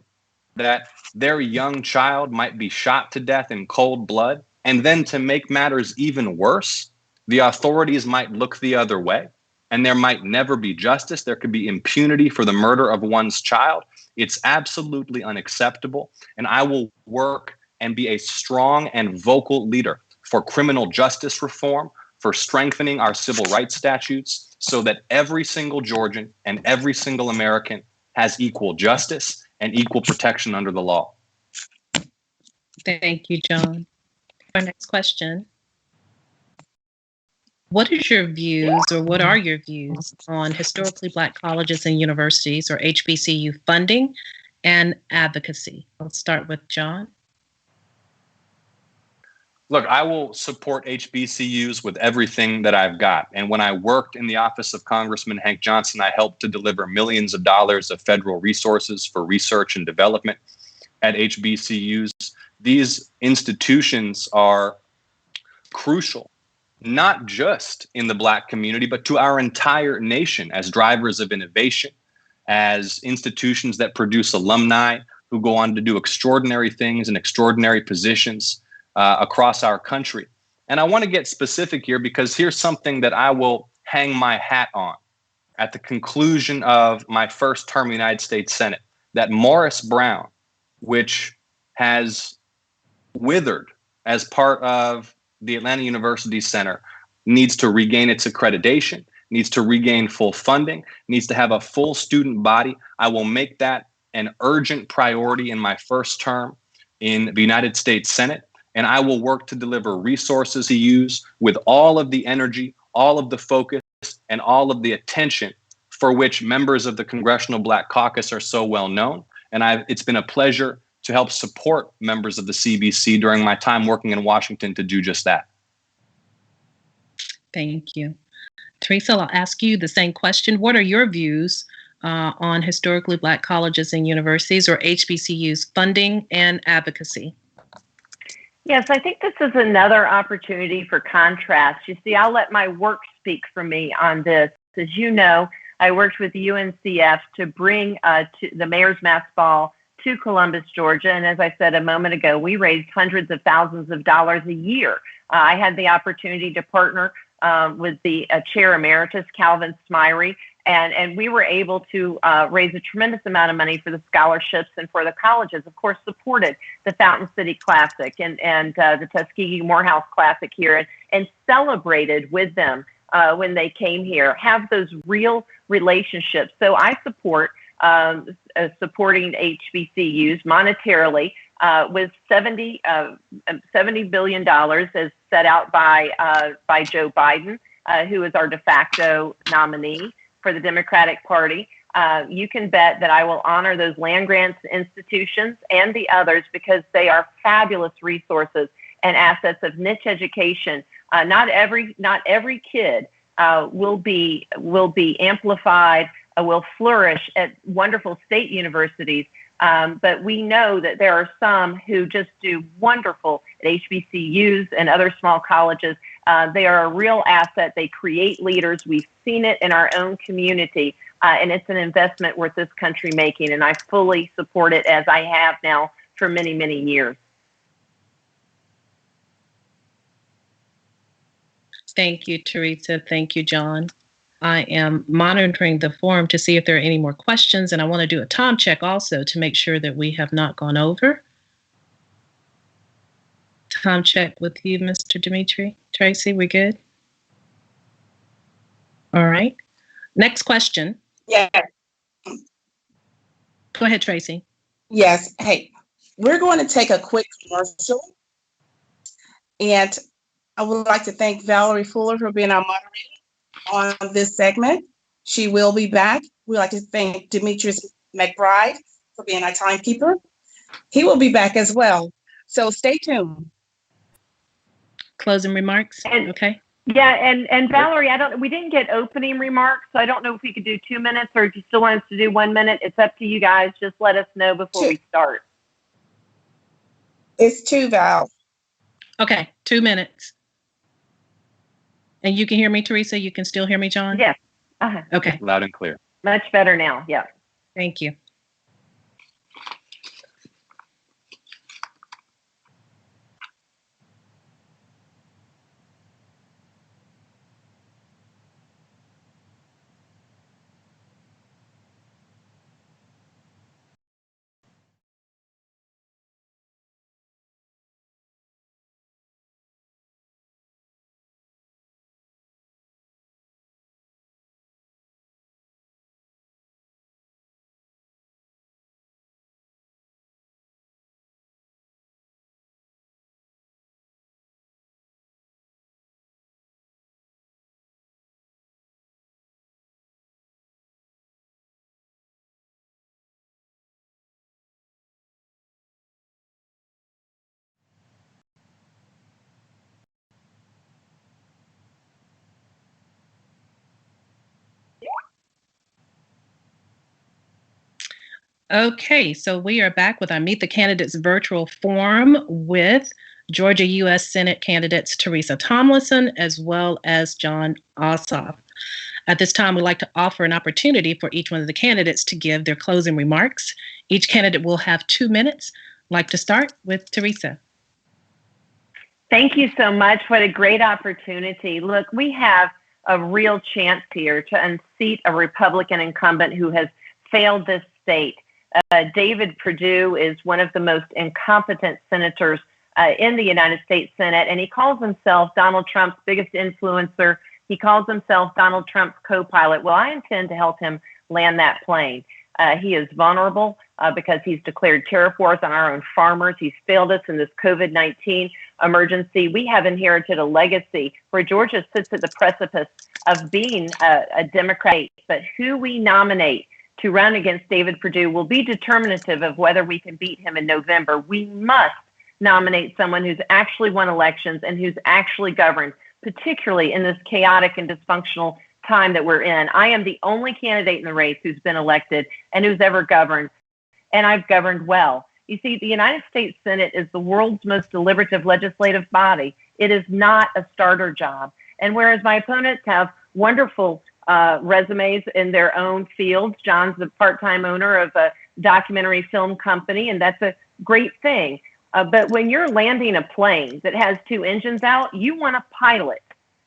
that their young child might be shot to death in cold blood. And then to make matters even worse, the authorities might look the other way and there might never be justice. There could be impunity for the murder of one's child. It's absolutely unacceptable. And I will work and be a strong and vocal leader for criminal justice reform, for strengthening our civil rights statutes so that every single Georgian and every single American has equal justice and equal protection under the law. Thank you, John. Our next question. What is your views, or what are your views on historically Black colleges and universities, or HBCU, funding and advocacy? Let's start with John. Look, I will support HBCUs with everything that I've got. And when I worked in the office of Congressman Hank Johnson, I helped to deliver millions of dollars of federal resources for research and development at HBCUs. These institutions are crucial, not just in the Black community, but to our entire nation as drivers of innovation, as institutions that produce alumni who go on to do extraordinary things in extraordinary positions across our country. And I want to get specific here because here's something that I will hang my hat on at the conclusion of my first term in the United States Senate, that Morris Brown, which has withered as part of the Atlanta University Center, needs to regain its accreditation, needs to regain full funding, needs to have a full student body. I will make that an urgent priority in my first term in the United States Senate. And I will work to deliver resources to use with all of the energy, all of the focus, and all of the attention for which members of the Congressional Black Caucus are so well known. And it's been a pleasure to help support members of the CBC during my time working in Washington to do just that. Thank you. Teresa, I'll ask you the same question. What are your views on historically Black colleges and universities, or HBCUs, funding and advocacy? Yes, I think this is another opportunity for contrast. You see, I'll let my work speak for me on this. As you know, I worked with UNCF to bring to the Mayor's Mass Ball to Columbus, Georgia. And as I said a moment ago, we raised hundreds of thousands of dollars a year. I had the opportunity to partner with the Chair Emeritus, Calvin Smyre, and we were able to raise a tremendous amount of money for the scholarships and for the colleges. Of course, supported the Fountain City Classic and the Tuskegee Morehouse Classic here, and celebrated with them when they came here, have those real relationships. So I support supporting HBCUs monetarily with $70 billion as set out by Joe Biden, who is our de facto nominee for the Democratic Party. You can bet that I will honor those land grants institutions and the others because they are fabulous resources and assets of niche education. Not every kid will be amplified, will flourish at wonderful state universities. But we know that there are some who just do wonderful at HBCUs and other small colleges. They are a real asset. They create leaders. We've seen it in our own community, and it's an investment worth this country making. And I fully support it, as I have now for many, many years. Thank you, Teresa. Thank you, John. I am monitoring the forum to see if there are any more questions, and I want to do a time check also to make sure that we have not gone over. Time check with you, Mr. Dimitri. Tracy, we good? All right. Next question. Yeah. Go ahead, Tracy. Yes. Hey, we're going to take a quick commercial. And I would like to thank Valerie Fuller for being our moderator on this segment. She will be back. We'd like to thank Demetrius McBride for being our timekeeper. He will be back as well. So stay tuned. Closing remarks? Okay. Yeah, and Valerie, we didn't get opening remarks, so I don't know if we could do 2 minutes or if you still want us to do 1 minute. It's up to you guys. Just let us know before we start. It's 2, Val. Okay, 2 minutes. And you can hear me, Teresa? You can still hear me, John? Yes. Okay. Loud and clear. Much better now. Yeah. Thank you. Okay, so we are back with our Meet the Candidates virtual forum with Georgia U.S. Senate candidates Teresa Tomlinson as well as Jon Ossoff. At this time, we'd like to offer an opportunity for each one of the candidates to give their closing remarks. Each candidate will have 2 minutes. I'd like to start with Teresa. Thank you so much. What a great opportunity. Look, we have a real chance here to unseat a Republican incumbent who has failed this state. David Perdue is one of the most incompetent senators in the United States Senate, and he calls himself Donald Trump's biggest influencer. He calls himself Donald Trump's co-pilot. Well, I intend to help him land that plane. He is vulnerable because he's declared tariff wars on our own farmers. He's failed us in this COVID-19 emergency. We have inherited a legacy where Georgia sits at the precipice of being a Democrat, but who we nominate to run against David Perdue will be determinative of whether we can beat him in November. We must nominate someone who's actually won elections and who's actually governed, particularly in this chaotic and dysfunctional time that we're in. I am the only candidate in the race who's been elected and who's ever governed, and I've governed well. You see, the United States Senate is the world's most deliberative legislative body. It is not a starter job. And whereas my opponents have wonderful resumes in their own fields. John's the part-time owner of a documentary film company, and that's a great thing. But when you're landing a plane that has 2 engines out, you want a pilot,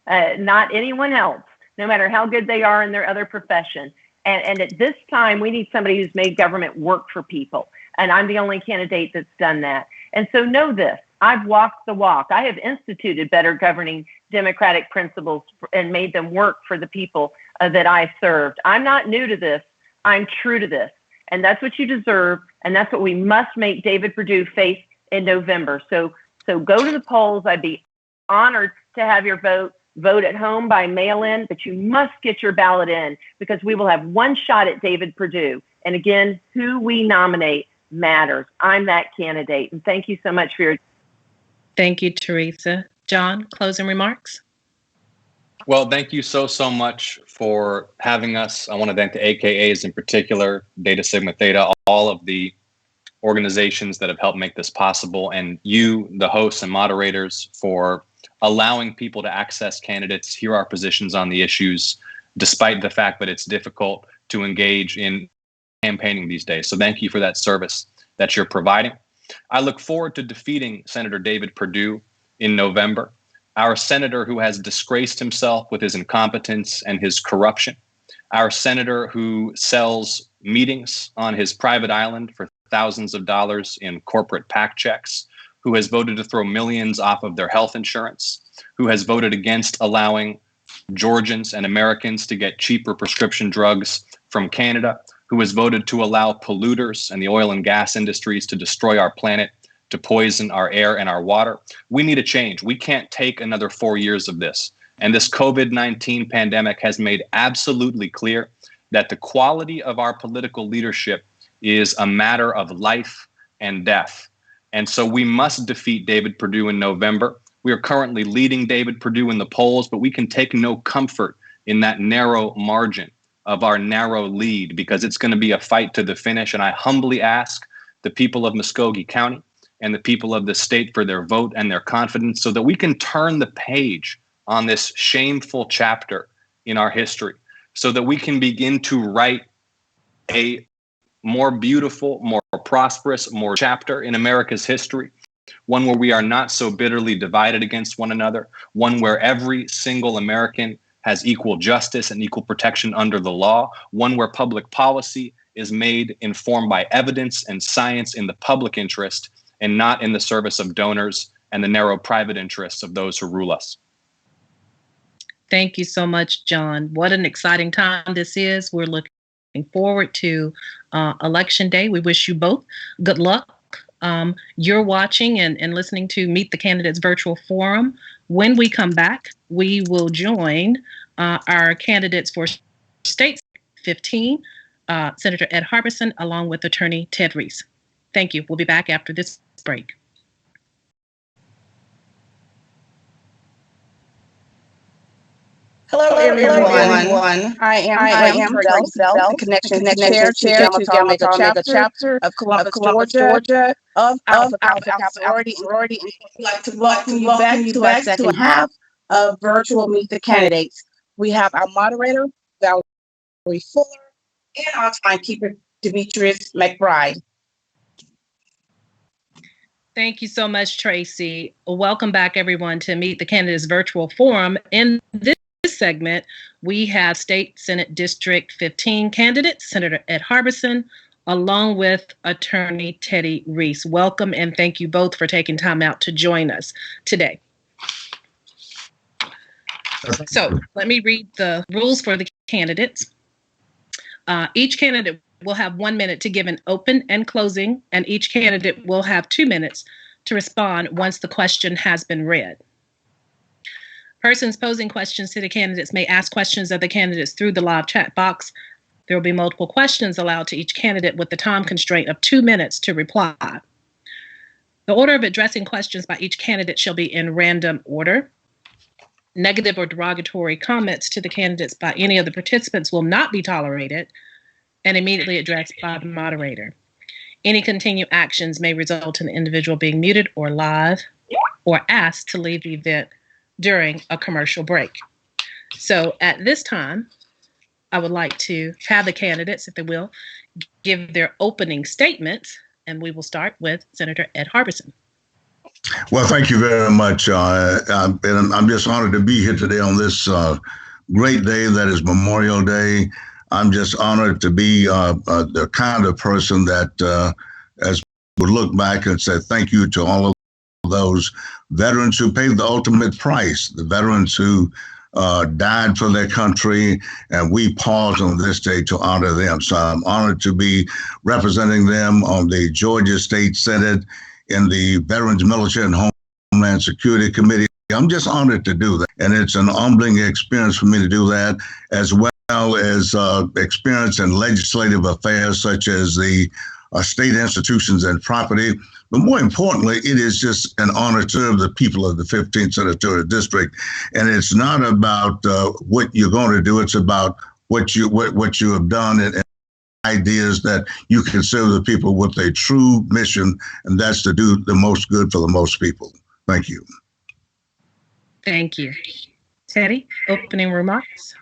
not anyone else, no matter how good they are in their other profession. And at this time, we need somebody who's made government work for people. And I'm the only candidate that's done that. And so know this, I've walked the walk. I have instituted better governing democratic principles and made them work for the people that I served. I'm not new to this. I'm true to this. And that's what you deserve. And that's what we must make David Perdue face in November. So go to the polls. I'd be honored to have your vote. Vote at home by mail-in, but you must get your ballot in because we will have one shot at David Perdue. And again, who we nominate matters. I'm that candidate. And thank you so much for your... Thank you, Teresa. Jon, closing remarks? Well, thank you so much for having us. I want to thank the AKAs in particular, Data Sigma Theta, all of the organizations that have helped make this possible, and you, the hosts and moderators, for allowing people to access candidates, hear our positions on the issues, despite the fact that it's difficult to engage in campaigning these days. So thank you for that service that you're providing. I look forward to defeating Senator David Perdue in November, our senator who has disgraced himself with his incompetence and his corruption, our senator who sells meetings on his private island for thousands of dollars in corporate PAC checks, who has voted to throw millions off of their health insurance, who has voted against allowing Georgians and Americans to get cheaper prescription drugs from Canada, who has voted to allow polluters and the oil and gas industries to destroy our planet, to poison our air and our water. We need a change. We can't take another 4 years of this. And this COVID-19 pandemic has made absolutely clear that the quality of our political leadership is a matter of life and death. And so we must defeat David Perdue in November. We are currently leading David Perdue in the polls, but we can take no comfort in that narrow margin of our narrow lead because it's going to be a fight to the finish. And I humbly ask the people of Muskogee County and the people of the state for their vote and their confidence so that we can turn the page on this shameful chapter in our history, so that we can begin to write a more beautiful, more prosperous, more chapter in America's history, one where we are not so bitterly divided against one another, one where every single American has equal justice and equal protection under the law, one where public policy is made informed by evidence and science in the public interest and not in the service of donors and the narrow private interests of those who rule us. Thank you so much, Jon. What an exciting time this is. We're looking forward to Election Day. We wish you both good luck. You're watching and listening to Meet the Candidates virtual forum. When we come back, we will join our candidates for State 15, Senator Ed Harbison, along with Attorney Ted Reese. Thank you. We'll be back after this break. Hello, everyone. I am Tracy Bell, the Connections Chair to Gamatha Omega Chapter of Columbus, Georgia, of Alpha Kappa Sorority. I'd like to welcome you back to our second half of Virtual Meet the Candidates. We have our moderator, Valerie Fuller, and our timekeeper, Demetrius McBride. Thank you so much, Tracy. Welcome back, everyone, to Meet the Candidates Virtual Forum. In this segment, we have State Senate District 15 candidate, Senator Ed Harbison, along with Attorney Teddy Reese. Welcome, and thank you both for taking time out to join us today. So let me read the rules for the candidates. Each candidate will have 1 minute to give an open and closing, and each candidate will have 2 minutes to respond once the question has been read. Persons posing questions to the candidates may ask questions of the candidates through the live chat box. There will be multiple questions allowed to each candidate with the time constraint of 2 minutes to reply. The order of addressing questions by each candidate shall be in random order. Negative or derogatory comments to the candidates by any of the participants will not be tolerated and immediately addressed by the moderator. Any continued actions may result in the individual being muted or live or asked to leave the event during a commercial break. So at this time, I would like to have the candidates, if they will, give their opening statements, and we will start with Senator Ed Harbison. Well, thank you very much. And I'm just honored to be here today on this great day that is Memorial Day. I'm just honored to be the kind of person that as would look back and say thank you to all of those veterans who paid the ultimate price, the veterans who died for their country, and we pause on this day to honor them. So I'm honored to be representing them on the Georgia State Senate in the Veterans Military and Homeland Security Committee. I'm just honored to do that. And it's an humbling experience for me to do that, as well as experience in legislative affairs such as the state institutions and property. But more importantly, it is just an honor to serve the people of the 15th Senatorial District. And it's not about what you're going to do. It's about what you have done and ideas that you can serve the people with a true mission, and that's to do the most good for the most people. Thank you. Thank you. Teddy, opening remarks.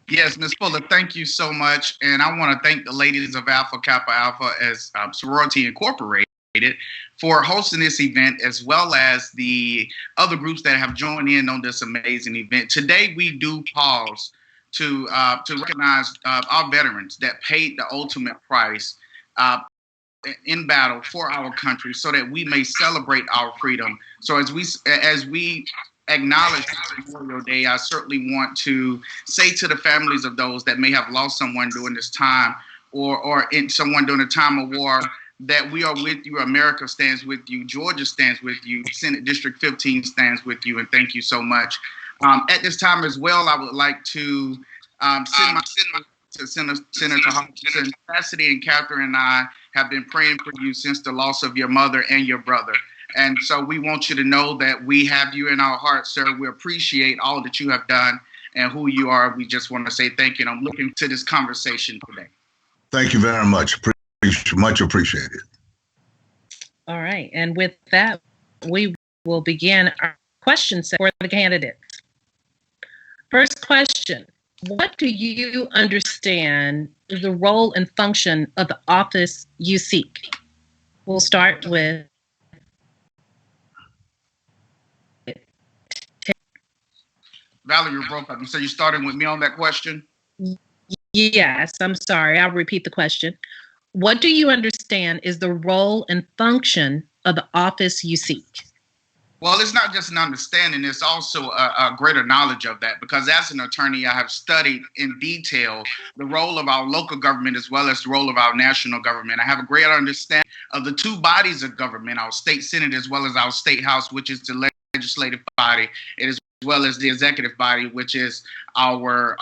Yes, Ms. Fuller, thank you so much. And I want to thank the ladies of Alpha Kappa Alpha as Sorority Incorporated for hosting this event, as well as the other groups that have joined in on this amazing event. Today, we do pause to recognize our veterans that paid the ultimate price in battle for our country, so that we may celebrate our freedom. So as we acknowledge Memorial Day, I certainly want to say to the families of those that may have lost someone during this time, or in someone during a time of war, that we are with you. America stands with you. Georgia stands with you. Senate District 15 stands with you, and thank you so much. At this time as well, I would like to send to Senator Harbison. Cassidy and Catherine and I have been praying for you since the loss of your mother and your brother. And so we want you to know that we have you in our hearts, sir. We appreciate all that you have done and who you are. We just want to say thank you. And I'm looking to this conversation today. Thank you very much. Much appreciated. All right. And with that, we will begin our questions for the candidates. First question. What do you understand is the role and function of the office you seek? We'll start with Valerie broke up. You said you're starting with me on that question? Yes, I'm sorry. I'll repeat the question. What do you understand is the role and function of the office you seek? Well, it's not just an understanding, it's also a greater knowledge of that, because as an attorney, I have studied in detail the role of our local government as well as the role of our national government. I have a great understanding of the two bodies of government, our state senate as well as our state house, which is the legislative body, as well as the executive body, which is our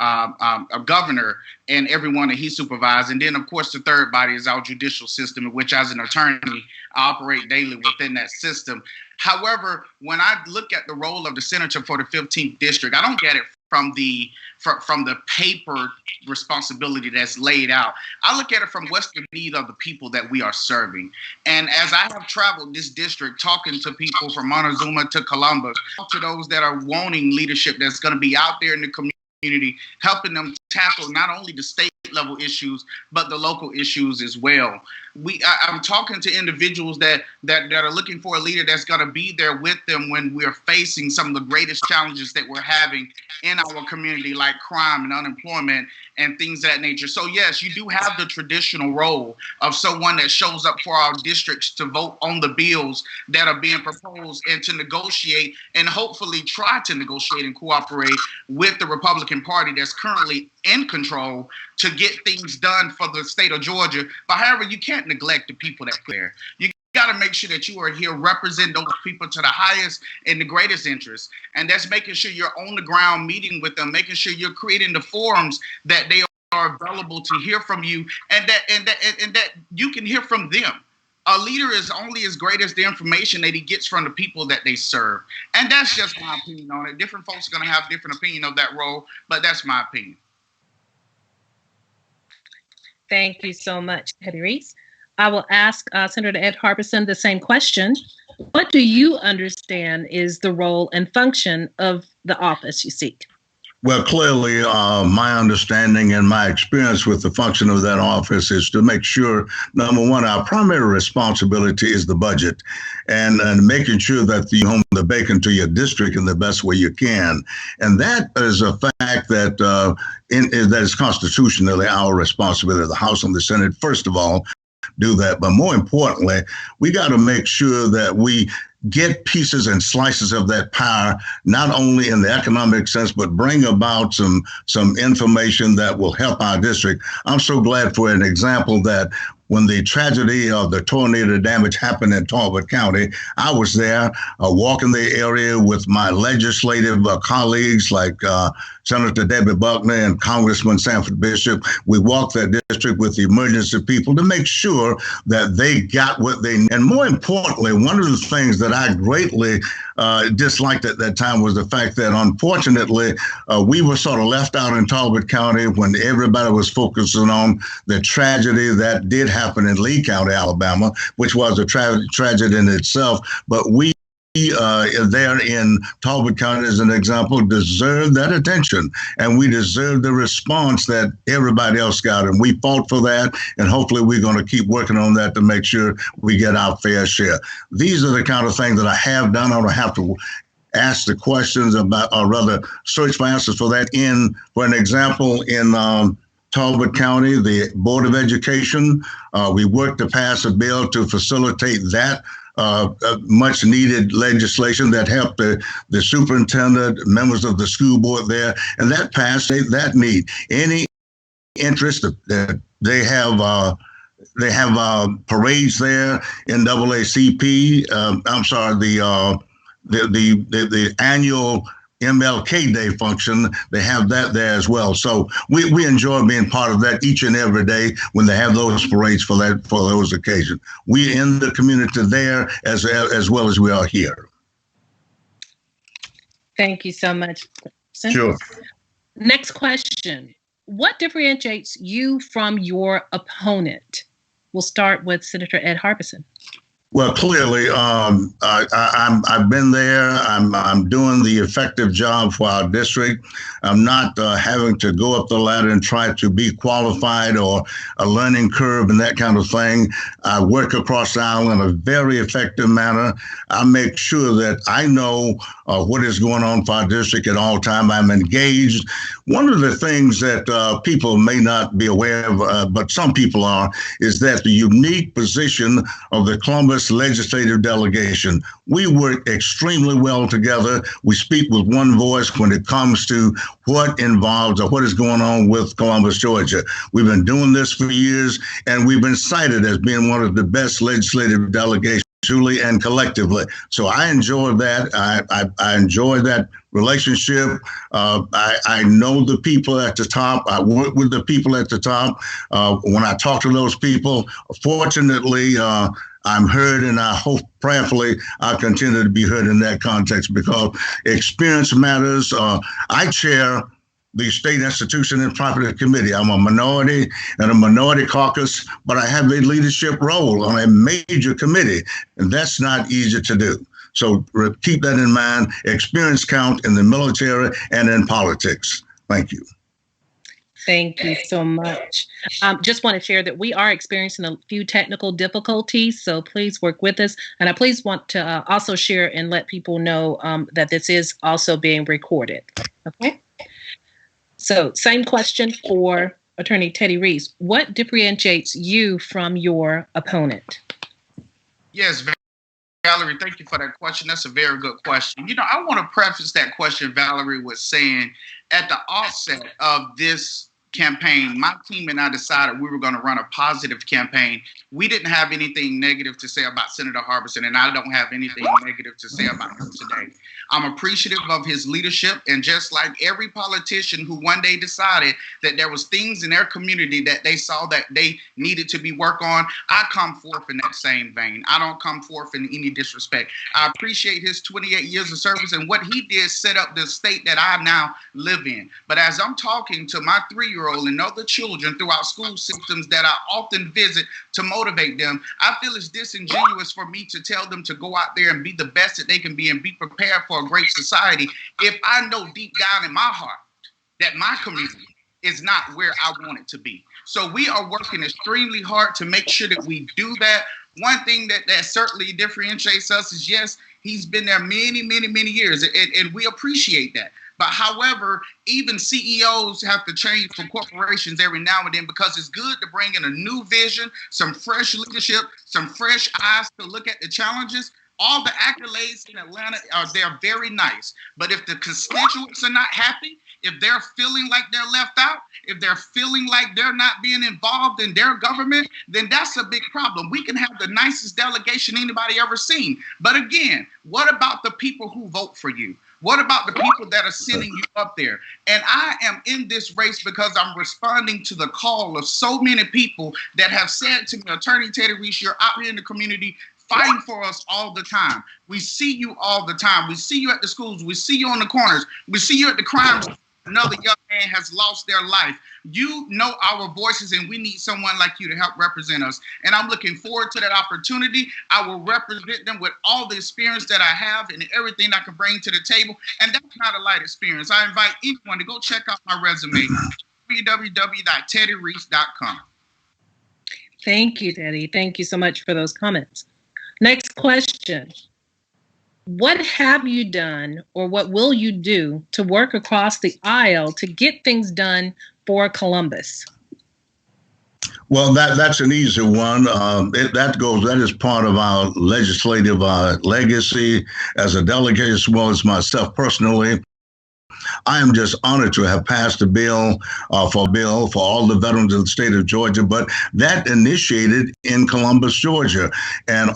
governor and everyone that he supervises. And then, of course, the third body is our judicial system, in which as an attorney, I operate daily within that system. However, when I look at the role of the senator for the 15th district, I don't get it from the paper responsibility that's laid out. I look at it from what's the need of the people that we are serving. And as I have traveled this district, talking to people from Montezuma to Columbus, to those that are wanting leadership that's going to be out there in the community, helping them tackle not only the state level issues, but the local issues as well. I'm talking to individuals that are looking for a leader that's going to be there with them when we're facing some of the greatest challenges that we're having in our community, like crime and unemployment and things of that nature. So yes, you do have the traditional role of someone that shows up for our districts to vote on the bills that are being proposed and to negotiate and hopefully try to negotiate and cooperate with the Republican Party that's currently in control to get things done for the state of Georgia. But however, you can't neglect the people that are there. You got to make sure that you are here representing those people to the highest and the greatest interest. And that's making sure you're on the ground meeting with them, making sure you're creating the forums that they are available to hear from you and that you can hear from them. A leader is only as great as the information that he gets from the people that they serve. And that's just my opinion on it. Different folks are going to have different opinion of that role, but that's my opinion. Thank you so much, Hetty Reese. I will ask Senator Ed Harbison the same question. What do you understand is the role and function of the office you seek? Well, clearly, my understanding and my experience with the function of that office is to make sure, number one, our primary responsibility is the budget and making sure that you home the bacon to your district in the best way you can. And that is a fact that that is constitutionally our responsibility. The House and the Senate, first of all, do that. But more importantly, we got to make sure that we get pieces and slices of that power, not only in the economic sense, but bring about some information that will help our district. I'm so glad for an example that when the tragedy of the tornado damage happened in Talbot County, I was there walking the area with my legislative colleagues like Senator Debbie Buckner and Congressman Sanford Bishop. We walked that district with the emergency people to make sure that they got what they need. And more importantly, one of the things that I greatly disliked at that time was the fact that, unfortunately, we were sort of left out in Talbot County when everybody was focusing on the tragedy that did happen in Lee County, Alabama, which was a tragedy in itself. But we there in Talbot County, as an example, deserve that attention, and we deserve the response that everybody else got, and we fought for that, and hopefully we're going to keep working on that to make sure we get our fair share. These are the kind of things that I have done. I don't have to ask the questions about, or rather search for answers for that. For an example, in Talbot County, the Board of Education, we worked to pass a bill to facilitate that much needed legislation that helped the superintendent, members of the school board there, and that passed that need. Any interest that they have parades there in NAACP. I'm sorry, the annual MLK Day function, they have that there as well. So we enjoy being part of that each and every day when they have those parades for those occasions. We in the community there as well as we are here. Thank you so much. Sure. Next question. What differentiates you from your opponent? We'll start with Senator Ed Harbison. Well, clearly, I've been there. I'm doing the effective job for our district. I'm not having to go up the ladder and try to be qualified or a learning curve and that kind of thing. I work across the aisle in a very effective manner. I make sure that I know what is going on for our district at all time. I'm engaged. One of the things that people may not be aware of, but some people are, is that the unique position of the Columbus legislative delegation. We work extremely well together. We speak with one voice when it comes to what involves or what is going on with Columbus, Georgia. We've been doing this for years, and we've been cited as being one of the best legislative delegations, truly and collectively. So I enjoy that. I enjoy that relationship. I know the people at the top. I work with the people at the top. When I talk to those people, fortunately, I'm heard, and I hope prayerfully I'll continue to be heard in that context because experience matters. I chair the State Institution and Property Committee. I'm a minority and a minority caucus, but I have a leadership role on a major committee, and that's not easy to do. So keep that in mind. Experience count in the military and in politics. Thank you. Thank you so much. Just want to share that we are experiencing a few technical difficulties, so please work with us. And I please want to also share and let people know that this is also being recorded. Okay. So same question for Attorney Teddy Reese. What differentiates you from your opponent? Yes, Valerie, thank you for that question. That's a very good question. You know, I want to preface that question, Valerie, with saying at the outset of this campaign, my team and I decided we were going to run a positive campaign. We didn't have anything negative to say about Senator Harbison, and I don't have anything negative to say about him today. I'm appreciative of his leadership, and just like every politician who one day decided that there was things in their community that they saw that they needed to be worked on, I come forth in that same vein. I don't come forth in any disrespect. I appreciate his 28 years of service, and what he did set up the state that I now live in. But as I'm talking to my 3-year-old and other children throughout school systems that I often visit to motivate them, I feel it's disingenuous for me to tell them to go out there and be the best that they can be and be prepared for a great society if I know deep down in my heart that my community is not where I want it to be. So we are working extremely hard to make sure that we do that. One thing that certainly differentiates us is, yes, he's been there many, many, many years, and we appreciate that. But however, even CEOs have to change from corporations every now and then because it's good to bring in a new vision, some fresh leadership, some fresh eyes to look at the challenges. All the accolades in Atlanta they're very nice. But if the constituents are not happy, if they're feeling like they're left out, if they're feeling like they're not being involved in their government, then that's a big problem. We can have the nicest delegation anybody ever seen. But again, what about the people who vote for you? What about the people that are sending you up there? And I am in this race because I'm responding to the call of so many people that have said to me, Attorney Teddy Reese, you're out here in the community fighting for us all the time. We see you all the time. We see you at the schools. We see you on the corners. We see you at the crime scene. Another young man has lost their life. You know our voices, and we need someone like you to help represent us. And I'm looking forward to that opportunity. I will represent them with all the experience that I have and everything I can bring to the table. And that's not a light experience. I invite anyone to go check out my resume, www.teddyreese.com. Thank you, Teddy. Thank you so much for those comments. Next question. What have you done or what will you do to work across the aisle to get things done for Columbus? Well, that's an easy one. That is part of our legislative legacy as a delegate, as well as myself personally. I am just honored to have passed a bill for all the veterans of the state of Georgia, but that initiated in Columbus, Georgia, and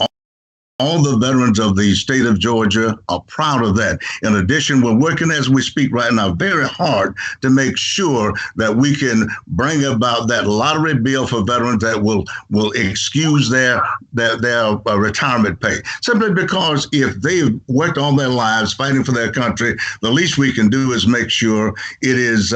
all the veterans of the state of Georgia are proud of that. In addition, we're working as we speak right now very hard to make sure that we can bring about that lottery bill for veterans that will excuse their retirement pay. Simply because if they've worked all their lives fighting for their country, the least we can do is make sure it is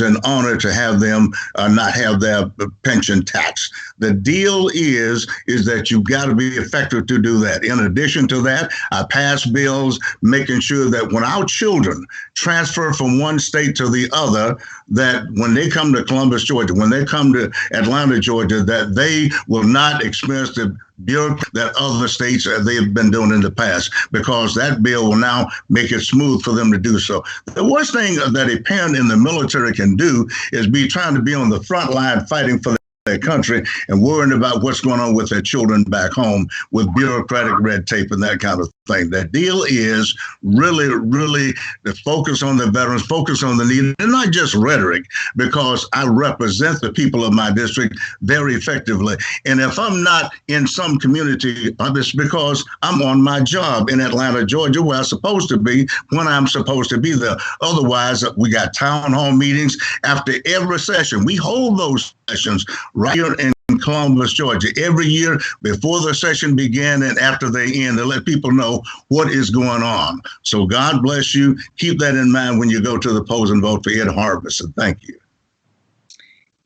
an honor to have them not have their pension taxed. The deal is that you've got to be effective to do that. In addition to that, I pass bills making sure that when our children transfer from one state to the other, that when they come to Columbus, Georgia, when they come to Atlanta, Georgia, that they will not experience the bureaucracy that other states they've been doing in the past, because that bill will now make it smooth for them to do so. The worst thing that a parent in the military can do is be trying to be on the front line fighting for their country and worrying about what's going on with their children back home with bureaucratic red tape and that kind of thing. The deal is really, really to focus on the veterans, focus on the need, and not just rhetoric, because I represent the people of my district very effectively. And if I'm not in some community, it's because I'm on my job in Atlanta, Georgia, where I'm supposed to be when I'm supposed to be there. Otherwise, we got town hall meetings after every session. We hold those sessions right here in Columbus, Georgia, every year before the session begin and after they end, to let people know what is going on. So God bless you. Keep that in mind when you go to the polls and vote for Ed Harbison. Thank you.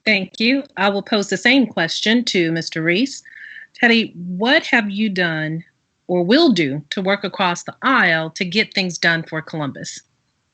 Thank you. I will pose the same question to Mr. Reese. Teddy, what have you done or will do to work across the aisle to get things done for Columbus?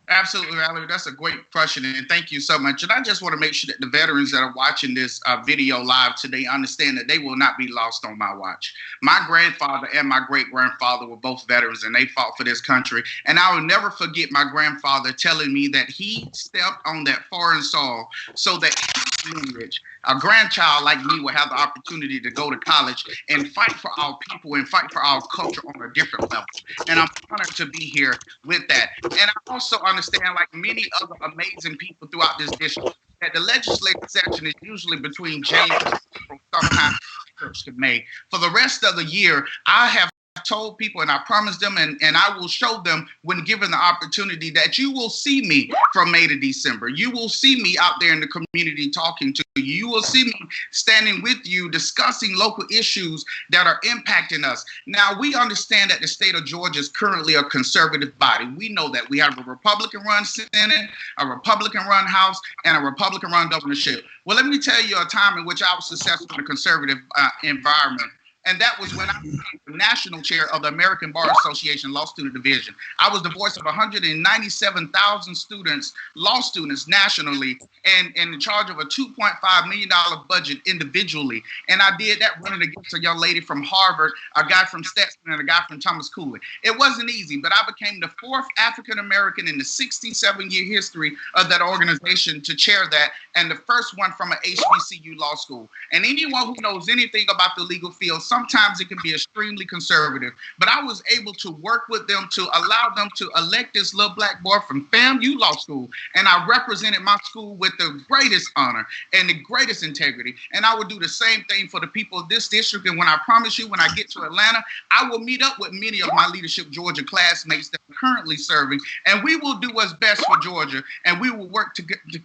Absolutely, Valerie. That's a great question, and thank you so much. And I just want to make sure that the veterans that are watching this video live today understand that they will not be lost on my watch. My grandfather and my great-grandfather were both veterans, and they fought for this country. And I will never forget my grandfather telling me that he stepped on that foreign soil so that his lineage, a grandchild like me, will have the opportunity to go to college and fight for our people and fight for our culture on a different level. And I'm honored to be here with that. And I also understand, like many other amazing people throughout this district, that the legislative session is usually between January and April, sometimes to May. For the rest of the year, I have told people, and I promised them, and I will show them when given the opportunity, that you will see me from May to December. You will see me out there in the community talking to you. You will see me standing with you discussing local issues that are impacting us. Now, we understand that the state of Georgia is currently a conservative body. We know that we have a Republican-run Senate, a Republican-run House, and a Republican-run governorship. Well, let me tell you a time in which I was successful in a conservative environment. And that was when I became the national chair of the American Bar Association Law Student Division. I was the voice of 197,000 students, law students nationally, and in charge of a $2.5 million budget individually. And I did that running against a young lady from Harvard, a guy from Stetson, and a guy from Thomas Cooley. It wasn't easy, but I became the fourth African-American in the 67-year history of that organization to chair that, and the first one from an HBCU law school. And anyone who knows anything about the legal field, sometimes it can be extremely conservative, but I was able to work with them to allow them to elect this little black boy from FAMU Law School, and I represented my school with the greatest honor and the greatest integrity, and I would do the same thing for the people of this district. And when I promise you, when I get to Atlanta, I will meet up with many of my Leadership Georgia classmates that are currently serving, and we will do what's best for Georgia, and we will work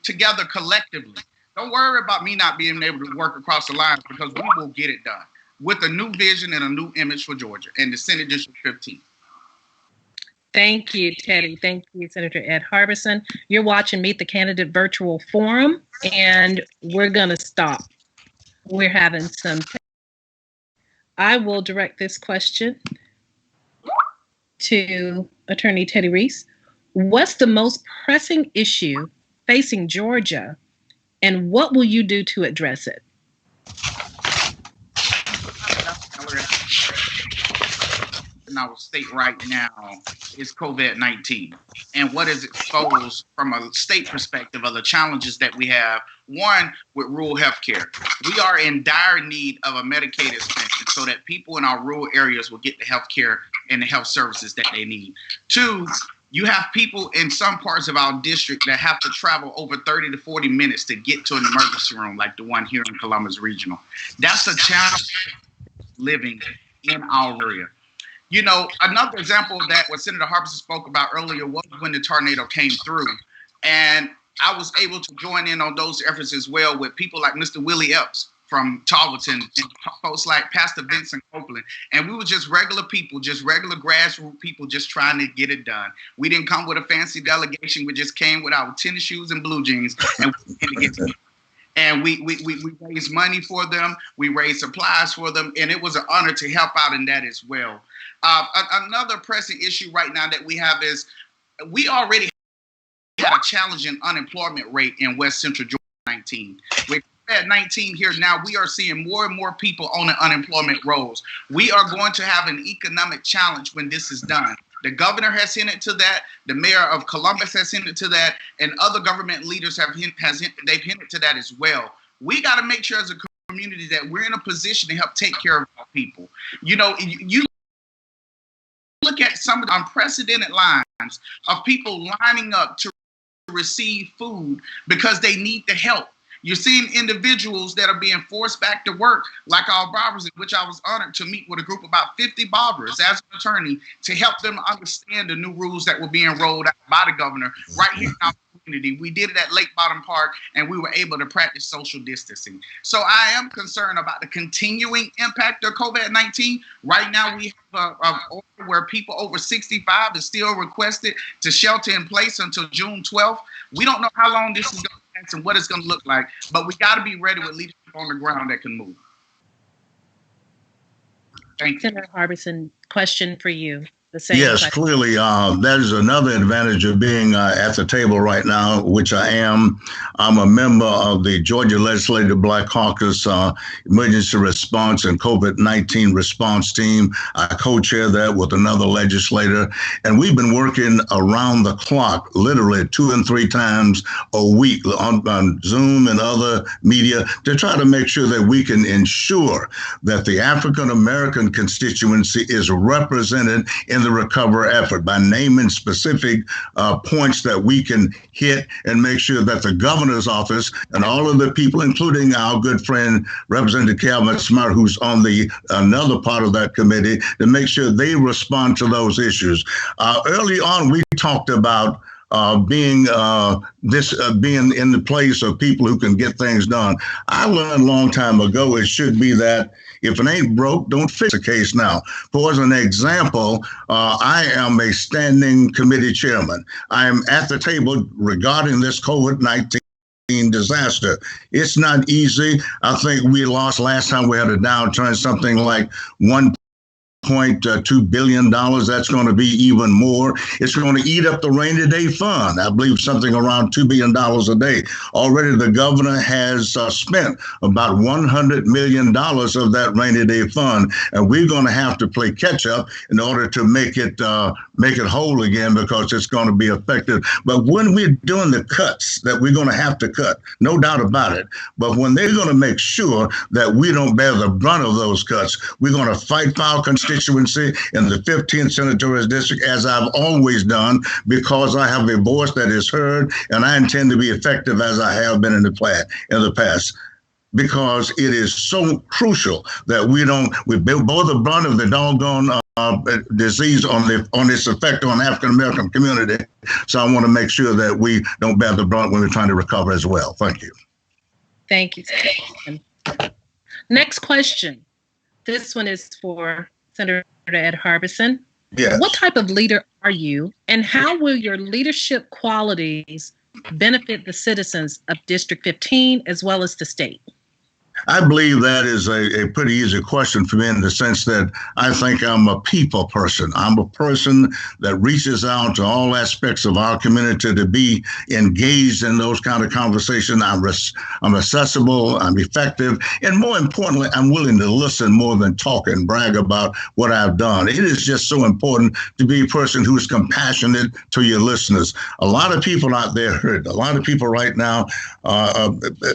together collectively. Don't worry about me not being able to work across the lines, because we will get it done with a new vision and a new image for Georgia and the Senate District 15. Thank you, Teddy. Thank you, Senator Ed Harbison. You're watching Meet the Candidate Virtual Forum, and we're going to stop. We're having some. I will direct this question to Attorney Teddy Reese. What's the most pressing issue facing Georgia, and what will you do to address it? In our state right now is COVID-19, and what is exposed from a state perspective of the challenges that we have. One, with rural healthcare, we are in dire need of a Medicaid expansion so that people in our rural areas will get the healthcare and the health services that they need. Two, you have people in some parts of our district that have to travel over 30 to 40 minutes to get to an emergency room, like the one here in Columbus Regional. That's a challenge living in our area. You know, another example of that, what Senator Harbison spoke about earlier, was when the tornado came through. And I was able to join in on those efforts as well with people like Mr. Willie Epps from Tarleton and folks like Pastor Vincent Copeland. And we were just regular people, just regular grassroots people just trying to get it done. We didn't come with a fancy delegation. We just came with our tennis shoes and blue jeans, and we came to get to it. And we raised money for them. We raised supplies for them. And it was an honor to help out in that as well. Another pressing issue right now that we have is we already had a challenging unemployment rate in West Central Georgia. 19. With COVID-19 here now, we are seeing more and more people on the unemployment rolls. We are going to have an economic challenge when this is done. The governor has hinted to that. The mayor of Columbus has hinted to that, and other government leaders they've hinted to that as well. We got to make sure as a community that we're in a position to help take care of our people. You know, you look at some of the unprecedented lines of people lining up to receive food because they need the help. You're seeing individuals that are being forced back to work, like our barbers, in which I was honored to meet with a group of about 50 barbers as an attorney to help them understand the new rules that were being rolled out by the governor right here in our community. We did it at Lake Bottom Park, and we were able to practice social distancing. So I am concerned about the continuing impact of COVID-19. Right now, we have a order where people over 65 is still requested to shelter in place until June 12th. We don't know how long this is going to last and what it's going to look like, but we got to be ready with leadership on the ground that can move. Thank you. Senator Harbison, question for you. The same Yes, question. clearly, that is another advantage of being at the table right now, which I am. I'm a member of the Georgia Legislative Black Caucus Emergency Response and COVID-19 Response Team. I co-chair that with another legislator, and we've been working around the clock, literally 2 and 3 times a week on Zoom and other media to try to make sure that we can ensure that the African American constituency is represented in the recovery effort by naming specific points that we can hit and make sure that the governor's office and all of the people, including our good friend Representative Calvin Smart, who's on the another part of that committee, to make sure they respond to those issues. Early on, we talked about being in the place of people who can get things done. I learned a long time ago it should be that if it ain't broke, don't fix the case now. For as an example, I am a standing committee chairman. I am at the table regarding this COVID-19 disaster. It's not easy. I think we lost last time we had a downturn something like $1.2 billion. That's going to be even more. It's going to eat up the rainy day fund. I believe something around $2 billion a day. Already the governor has spent about $100 million of that rainy day fund, and we're going to have to play catch up in order to make it whole again, because it's going to be affected. But when we're doing the cuts that we're going to have to cut, no doubt about it, but when they're going to make sure that we don't bear the brunt of those cuts, we're going to fight for our constituency in the 15th Senatorial District, as I've always done, because I have a voice that is heard, and I intend to be effective as I have been in the past. Because it is so crucial that we bear the brunt of the doggone disease on its effect on the African American community. So I want to make sure that we don't bear the brunt when we're trying to recover as well. Thank you. Thank you. Next question. This one is for Senator Ed Harbison. Yes. What type of leader are you, and how will your leadership qualities benefit the citizens of District 15 as well as the state? I believe that is a pretty easy question for me, in the sense that I think I'm a people person. I'm a person that reaches out to all aspects of our community to be engaged in those kind of conversations. I'm accessible, I'm effective, and more importantly, I'm willing to listen more than talk and brag about what I've done. It is just so important to be a person who's compassionate to your listeners. A lot of people out there hurt. A lot of people right now,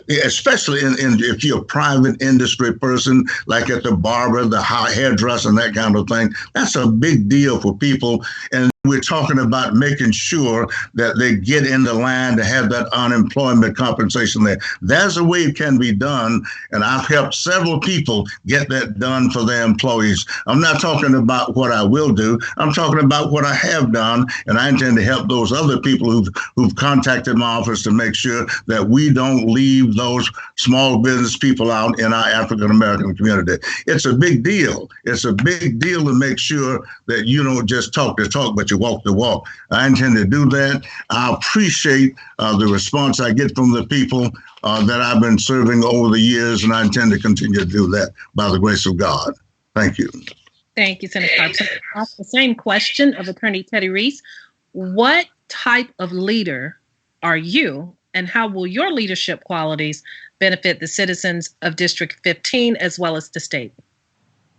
especially if you're a private industry person, like at the barber, the hairdresser, and that kind of thing. That's a big deal for people. And we're talking about making sure that they get in the line to have that unemployment compensation there. That's a way it can be done. And I've helped several people get that done for their employees. I'm not talking about what I will do. I'm talking about what I have done. And I intend to help those other people who've contacted my office to make sure that we don't leave those small business people out in our African American community. It's a big deal. It's a big deal to make sure that you don't just talk the talk, but you walk the walk. I intend to do that. I appreciate the response I get from the people that I've been serving over the years, and I intend to continue to do that by the grace of God. Thank you. Thank you, Senator Harbison. The same question of Attorney Teddy Reese. What type of leader are you, and how will your leadership qualities benefit the citizens of District 15 as well as the state?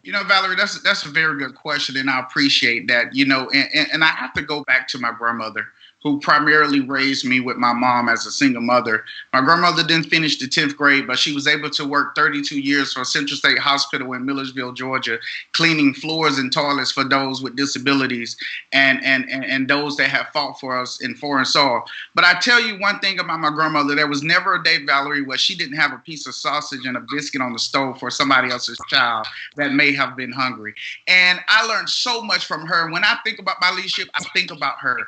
You know, Valerie, that's a very good question, and I appreciate that. You know, and I have to go back to my grandmother, who primarily raised me with my mom as a single mother. My grandmother didn't finish the 10th grade, but she was able to work 32 years for Central State Hospital in Millersville, Georgia, cleaning floors and toilets for those with disabilities and those that have fought for us in foreign soil. But I tell you one thing about my grandmother, there was never a day, Valerie, where she didn't have a piece of sausage and a biscuit on the stove for somebody else's child that may have been hungry. And I learned so much from her. When I think about my leadership, I think about her.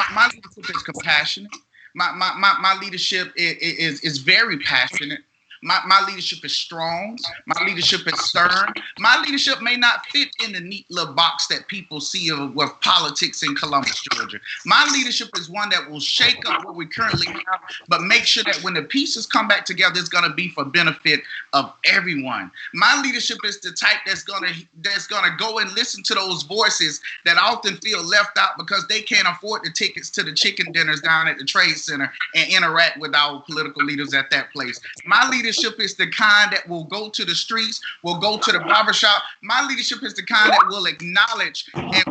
My leadership is compassionate. My leadership is very passionate. My leadership is strong. My leadership is stern. My leadership may not fit in the neat little box that people see of politics in Columbus, Georgia. My leadership is one that will shake up what we currently have, but make sure that when the pieces come back together, it's going to be for benefit of everyone. My leadership is the type that's going to go and listen to those voices that often feel left out because they can't afford the tickets to the chicken dinners down at the Trade Center and interact with our political leaders at that place. My leadership is the kind that will go to the streets, will go to the barbershop. My leadership is the kind that will acknowledge and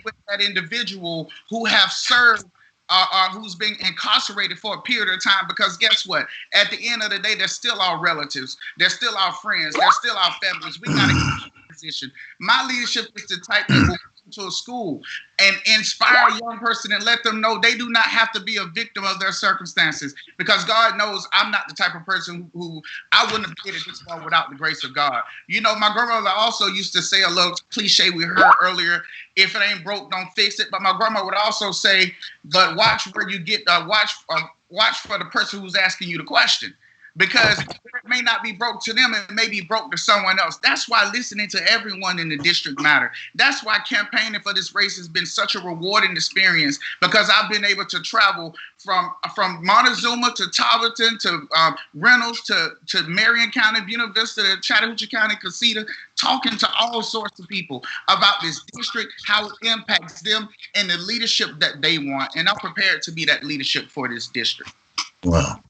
with that individual who have served who's been incarcerated for a period of time, because guess what? At the end of the day, they're still our relatives. They're still our friends. They're still our families. We got to keep in position. My leadership is the type that will to a school and inspire a young person and let them know they do not have to be a victim of their circumstances, because God knows I'm not the type of person who I wouldn't have made it this far without the grace of God. You know, my grandmother also used to say a little cliche we heard earlier, if it ain't broke, don't fix it. But my grandma would also say, but watch where you get, watch for the person who's asking you the question. Because it may not be broke to them, it may be broke to someone else. That's why listening to everyone in the district matter. That's why campaigning for this race has been such a rewarding experience, because I've been able to travel from Montezuma to Talbotton to Reynolds to Marion County, Buena Vista to Chattahoochee County, Casita, talking to all sorts of people about this district, how it impacts them, and the leadership that they want. And I'm prepared to be that leadership for this district. Wow.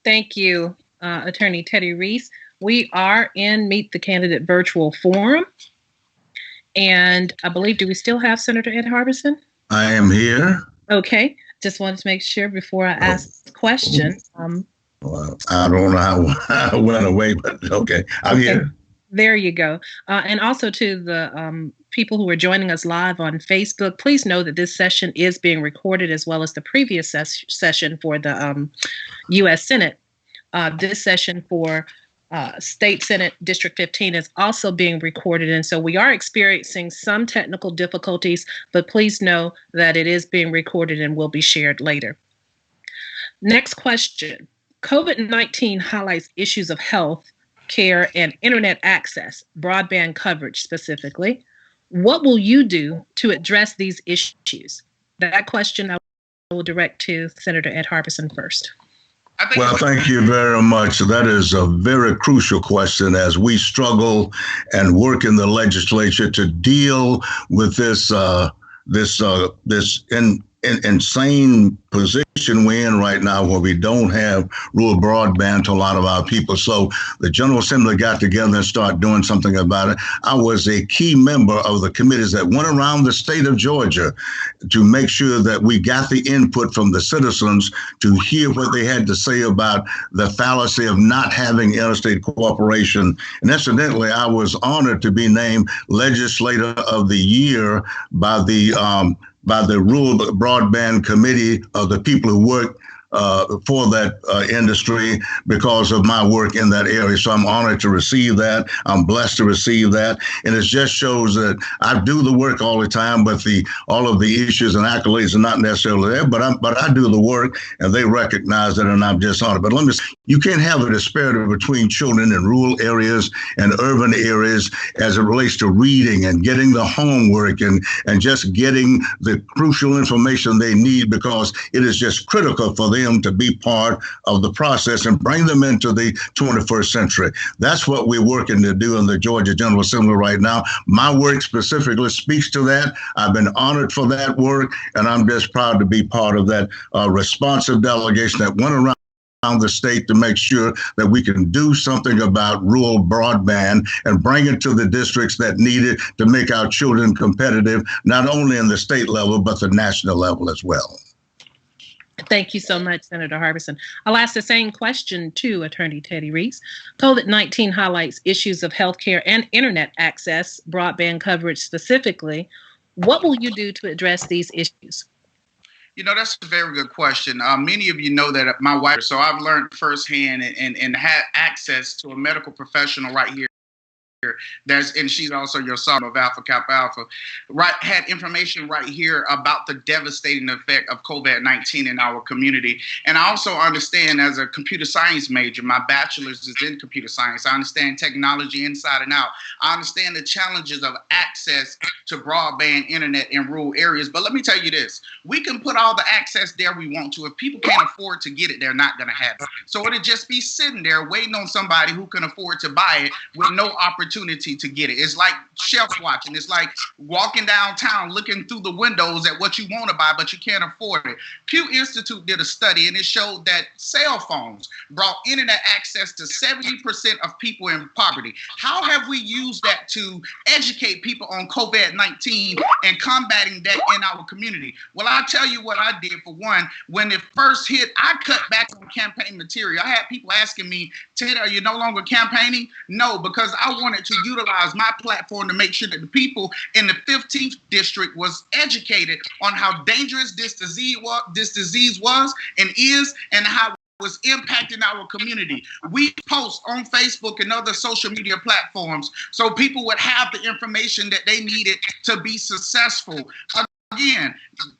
Thank you, Attorney Teddy Reese. We are in Meet the Candidate virtual forum. And I believe, do we still have Senator Ed Harbison? I am here. Okay. Just wanted to make sure before I ask the question. Well, I don't know how I went away, but okay. I'm here. There you go. And also to the people who are joining us live on Facebook, please know that this session is being recorded, as well as the previous session for the U.S. Senate. This session for State Senate District 15 is also being recorded. And so we are experiencing some technical difficulties, but please know that it is being recorded and will be shared later. Next question. COVID-19 highlights issues of health care and internet access, broadband coverage specifically. What will you do to address these issues? That question I will direct to Senator Ed Harbison first. Well, thank you very much. That is a very crucial question as we struggle and work in the legislature to deal with this insane position we're in right now, where we don't have rural broadband to a lot of our people. So the General Assembly got together and started doing something about it. I was a key member of the committees that went around the state of Georgia to make sure that we got the input from the citizens to hear what they had to say about the fallacy of not having interstate cooperation. And incidentally, I was honored to be named Legislator of the Year by the Rural Broadband Committee of the people who work for that industry because of my work in that area. So I'm honored to receive that. I'm blessed to receive that. And it just shows that I do the work all the time, but all of the issues and accolades are not necessarily there, but I do the work and they recognize it, and I'm just honored. But you can't have a disparity between children in rural areas and urban areas as it relates to reading and getting the homework and just getting the crucial information they need, because it is just critical for them to be part of the process and bring them into the 21st century. That's what we're working to do in the Georgia General Assembly right now. My work specifically speaks to that. I've been honored for that work, and I'm just proud to be part of that responsive delegation that went around the state to make sure that we can do something about rural broadband and bring it to the districts that need it to make our children competitive, not only in the state level, but the national level as well. Thank you so much, Senator Harbison. I'll ask the same question to Attorney Teddy Reese. COVID-19 highlights issues of healthcare and internet access, broadband coverage specifically. What will you do to address these issues? You know, that's a very good question. Many of you know that my wife, so I've learned firsthand and had access to a medical professional right here and she's also your son of Alpha Kappa Alpha, right, had information right here about the devastating effect of COVID-19 in our community. And I also understand, as a computer science major, my bachelor's is in computer science. I understand technology inside and out. I understand the challenges of access to broadband internet in rural areas. But let me tell you this, we can put all the access there we want to. If people can't afford to get it, they're not going to have it. So it'll just be sitting there waiting on somebody who can afford to buy it with no opportunity to get it. It's like shelf watching. It's like walking downtown looking through the windows at what you want to buy, but you can't afford it. Pew Institute did a study, and it showed that cell phones brought internet access to 70% of people in poverty. How have we used that to educate people on COVID-19 and combating that in our community? Well, I'll tell you what I did. For one, when it first hit, I cut back on campaign material. I had people asking me, Ted, are you no longer campaigning? No, because I wanted to utilize my platform to make sure that the people in the 15th district was educated on how dangerous this disease was and is, and how it was impacting our community. We post on Facebook and other social media platforms so people would have the information that they needed to be successful. Again,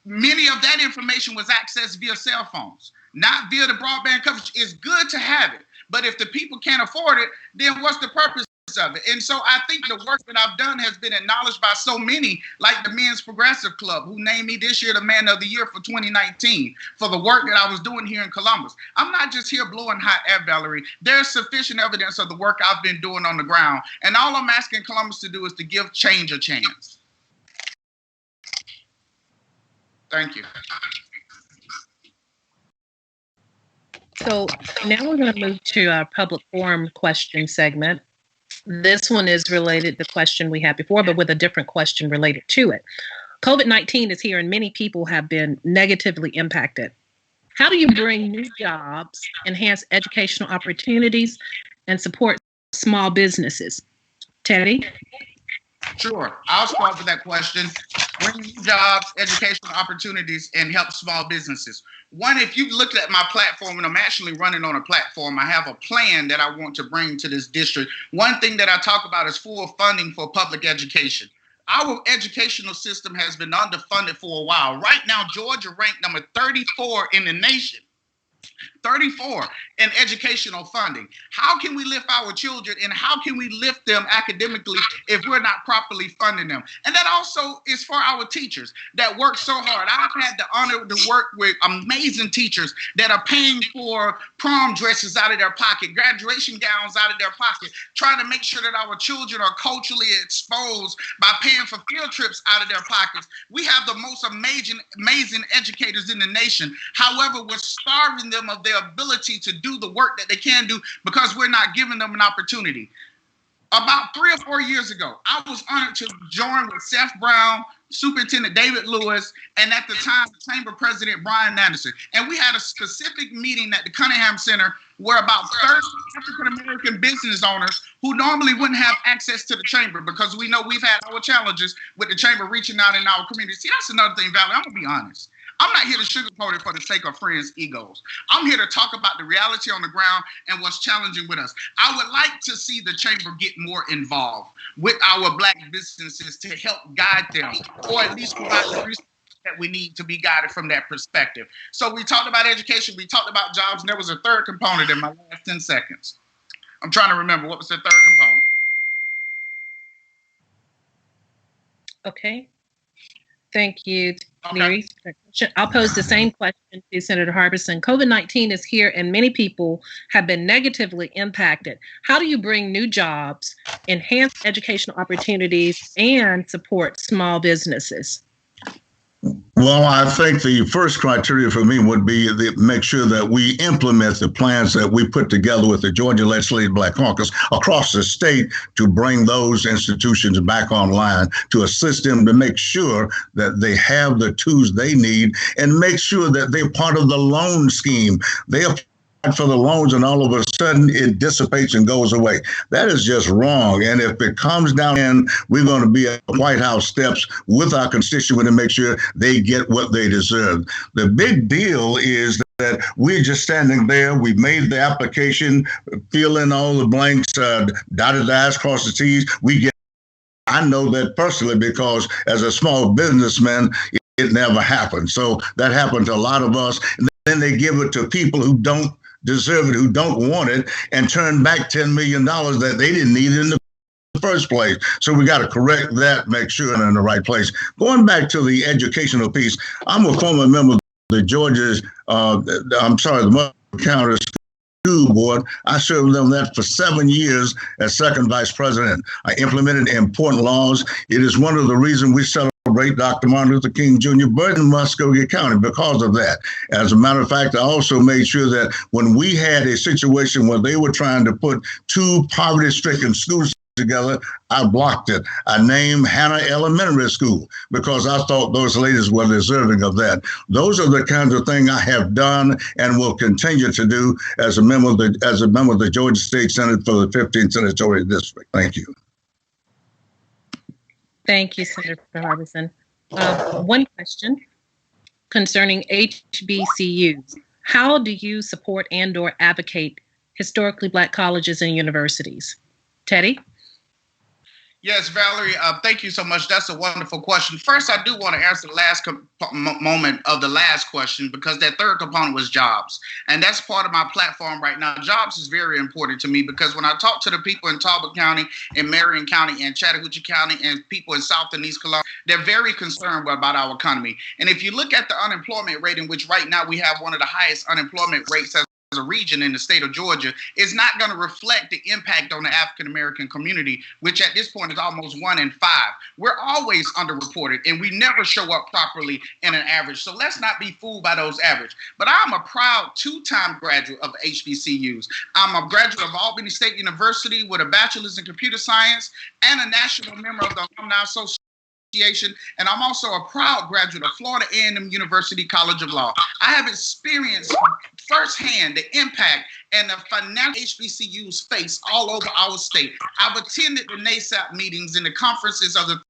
many of that information was accessed via cell phones, not via the broadband coverage. It's good to have it, but if the people can't afford it, then what's the purpose of it? And so I think the work that I've done has been acknowledged by so many, like the Men's Progressive Club, who named me this year the Man of the Year for 2019 for the work that I was doing here in Columbus. I'm not just here blowing hot air, Valerie. There's sufficient evidence of the work I've been doing on the ground. And all I'm asking Columbus to do is to give change a chance. Thank you. So now we're going to move to our public forum question segment. This one is related to the question we had before, but with a different question related to it. COVID-19 is here and many people have been negatively impacted. How do you bring new jobs, enhance educational opportunities, and support small businesses? Teddy? Sure. I'll start with that question. Bring new jobs, educational opportunities, and help small businesses. One, if you've looked at my platform, and I'm actually running on a platform, I have a plan that I want to bring to this district. One thing that I talk about is full funding for public education. Our educational system has been underfunded for a while. Right now, Georgia ranked number 34 in the nation. 34 in educational funding. How can we lift our children, and how can we lift them academically if we're not properly funding them? And that also is for our teachers that work so hard. I've had the honor to work with amazing teachers that are paying for prom dresses out of their pocket, graduation gowns out of their pocket, trying to make sure that our children are culturally exposed by paying for field trips out of their pockets. We have the most amazing educators in the nation. However, we're starving them of their ability to do the work that they can do because we're not giving them an opportunity. About 3 or 4 years ago, I was honored to join with Seth Brown, Superintendent David Lewis, and at the time, Chamber President Brian Anderson. And we had a specific meeting at the Cunningham Center where about 30 African-American business owners who normally wouldn't have access to the Chamber, because we know we've had our challenges with the Chamber reaching out in our community. See, that's another thing, Valerie, I'm gonna be honest. I'm not here to sugarcoat it for the sake of friends' egos. I'm here to talk about the reality on the ground and what's challenging with us. I would like to see the Chamber get more involved with our Black businesses to help guide them, or at least provide the resources that we need to be guided from that perspective. So we talked about education, we talked about jobs, and there was a third component in my last 10 seconds. I'm trying to remember, what was the third component? Okay. Thank you, Neary. I'll pose the same question to Senator Harbison. COVID-19 is here and many people have been negatively impacted. How do you bring new jobs, enhance educational opportunities, and support small businesses? Well, I think the first criteria for me would be to make sure that we implement the plans that we put together with the Georgia Legislative Black Caucus across the state to bring those institutions back online, to assist them to make sure that they have the tools they need and make sure that they're part of the loan scheme. They apply for the loans and all of a sudden it dissipates and goes away. That is just wrong. And if it comes down in, we're going to be at the White House steps with our constituents to make sure they get what they deserve. The big deal is that we're just standing there. We made the application, fill in all the blanks, dotted the I's, crossed the T's. I know that personally because as a small businessman, it never happened. So that happened to a lot of us. And then they give it to people who don't deserve it, who don't want it, and turn back $10 million that they didn't need in the first place. So we got to correct that, make sure they're in the right place. Going back to the educational piece, I'm a former member of the the Montgomery County School Board. I served on that for 7 years as second vice president. I implemented important laws. It is one of the reasons we celebrate Dr. Martin Luther King Jr. birthday in Muskogee County because of that. As a matter of fact, I also made sure that when we had a situation where they were trying to put two poverty-stricken schools together, I blocked it. I named Hannah Elementary School because I thought those ladies were deserving of that. Those are the kinds of things I have done and will continue to do as a member of the Georgia State Senate for the 15th Senatorial District. Thank you. Thank you, Senator Harbison. One question concerning HBCUs. How do you support and/or advocate historically Black colleges and universities? Teddy? Yes, Valerie, thank you so much. That's a wonderful question. First, I do want to answer the last moment of the last question because that third component was jobs. And that's part of my platform right now. Jobs is very important to me because when I talk to the people in Talbot County and Marion County and Chattahoochee County and people in South and East Columbia, they're very concerned about our economy. And if you look at the unemployment rate, in which right now we have one of the highest unemployment rates as a region in the state of Georgia, is not going to reflect the impact on the African-American community, which at this point is almost 1 in 5. We're always underreported and we never show up properly in an average. So let's not be fooled by those average. But I'm a proud 2-time graduate of HBCUs. I'm a graduate of Albany State University with a bachelor's in computer science and a national member of the Alumni Association. And I'm also a proud graduate of Florida A&M University College of Law. I have experienced firsthand the impact and the financial HBCUs face all over our state. I've attended the NASAP meetings and the conferences of the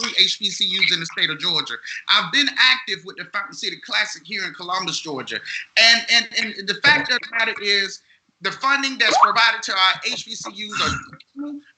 3 HBCUs in the state of Georgia. I've been active with the Fountain City Classic here in Columbus, Georgia. And the fact of the matter is, the funding that's provided to our HBCUs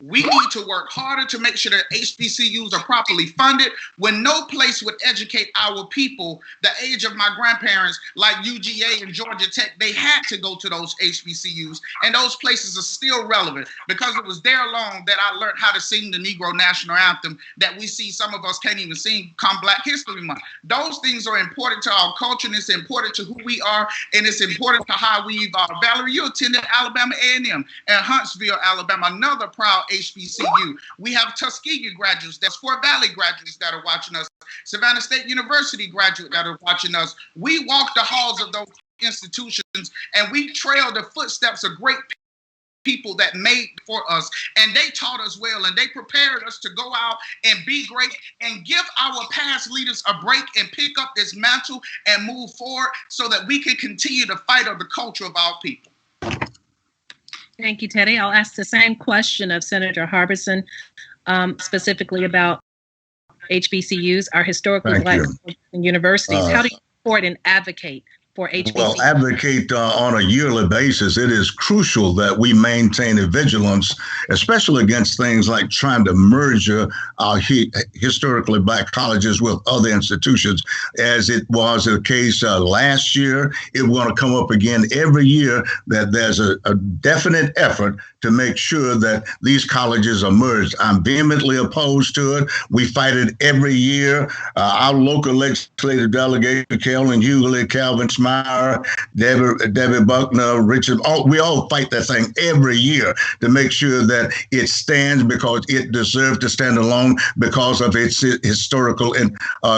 we need to work harder to make sure that HBCUs are properly funded. When no place would educate our people the age of my grandparents, like UGA and Georgia Tech, they had to go to those HBCUs, and those places are still relevant because it was there alone that I learned how to sing the Negro National Anthem that we see some of us can't even sing come Black History Month. Those things are important to our culture, and it's important to who we are, and it's important to how we evolve. Valerie, you attended Alabama A&M and Huntsville, Alabama, another proud HBCU. We have Tuskegee graduates, that's Fort Valley graduates that are watching us, Savannah State University graduates that are watching us. We walk the halls of those institutions and we trail the footsteps of great people that made for us, and they taught us well, and they prepared us to go out and be great and give our past leaders a break and pick up this mantle and move forward so that we can continue to fight on the culture of our people. Thank you, Teddy. I'll ask the same question of Senator Harbison, specifically about HBCUs, our historically Black universities. How do you support and advocate for HBCUs? Well, advocate on a yearly basis. It is crucial that we maintain a vigilance, especially against things like trying to merge our historically Black colleges with other institutions, as it was the case last year. It's going to come up again every year that there's a definite effort to make sure that these colleges are merged. I'm vehemently opposed to it. We fight it every year. Our local legislative delegate, Carolyn Hughley, Calvin Smyer, Debbie Buckner, Richard, we all fight that thing every year to make sure that it stands because it deserves to stand alone because of its historical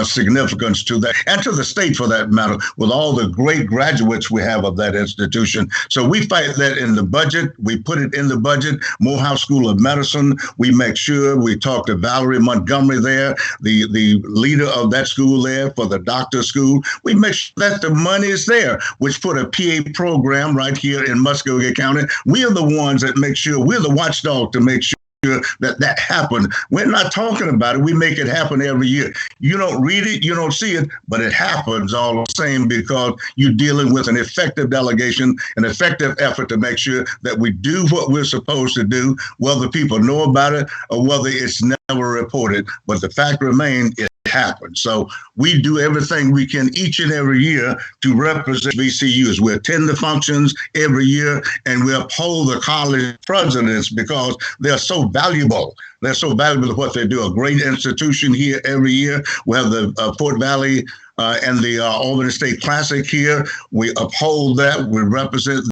significance to that, and to the state for that matter, with all the great graduates we have of that institution. So we fight that in the budget. We put it in the budget. Morehouse School of Medicine, we make sure we talk to Valerie Montgomery there, the leader of that school there for the doctor school. We make sure that the money is there, which put a PA program right here in Muskogee County. We are the ones that make sure, we're the watchdog to make sure sure that happened. We're not talking about it. We make it happen every year. You don't read it, you don't see it, but it happens all the same because you're dealing with an effective delegation, an effective effort to make sure that we do what we're supposed to do, whether people know about it or whether it's never reported. But the fact remains, it happens. So we do everything we can each and every year to represent VCUs. We attend the functions every year and we uphold the college presidents because they're so valuable. They're so valuable to what they do. A great institution here every year. We have the Fort Valley and the Albany State Classic here. We uphold that. We represent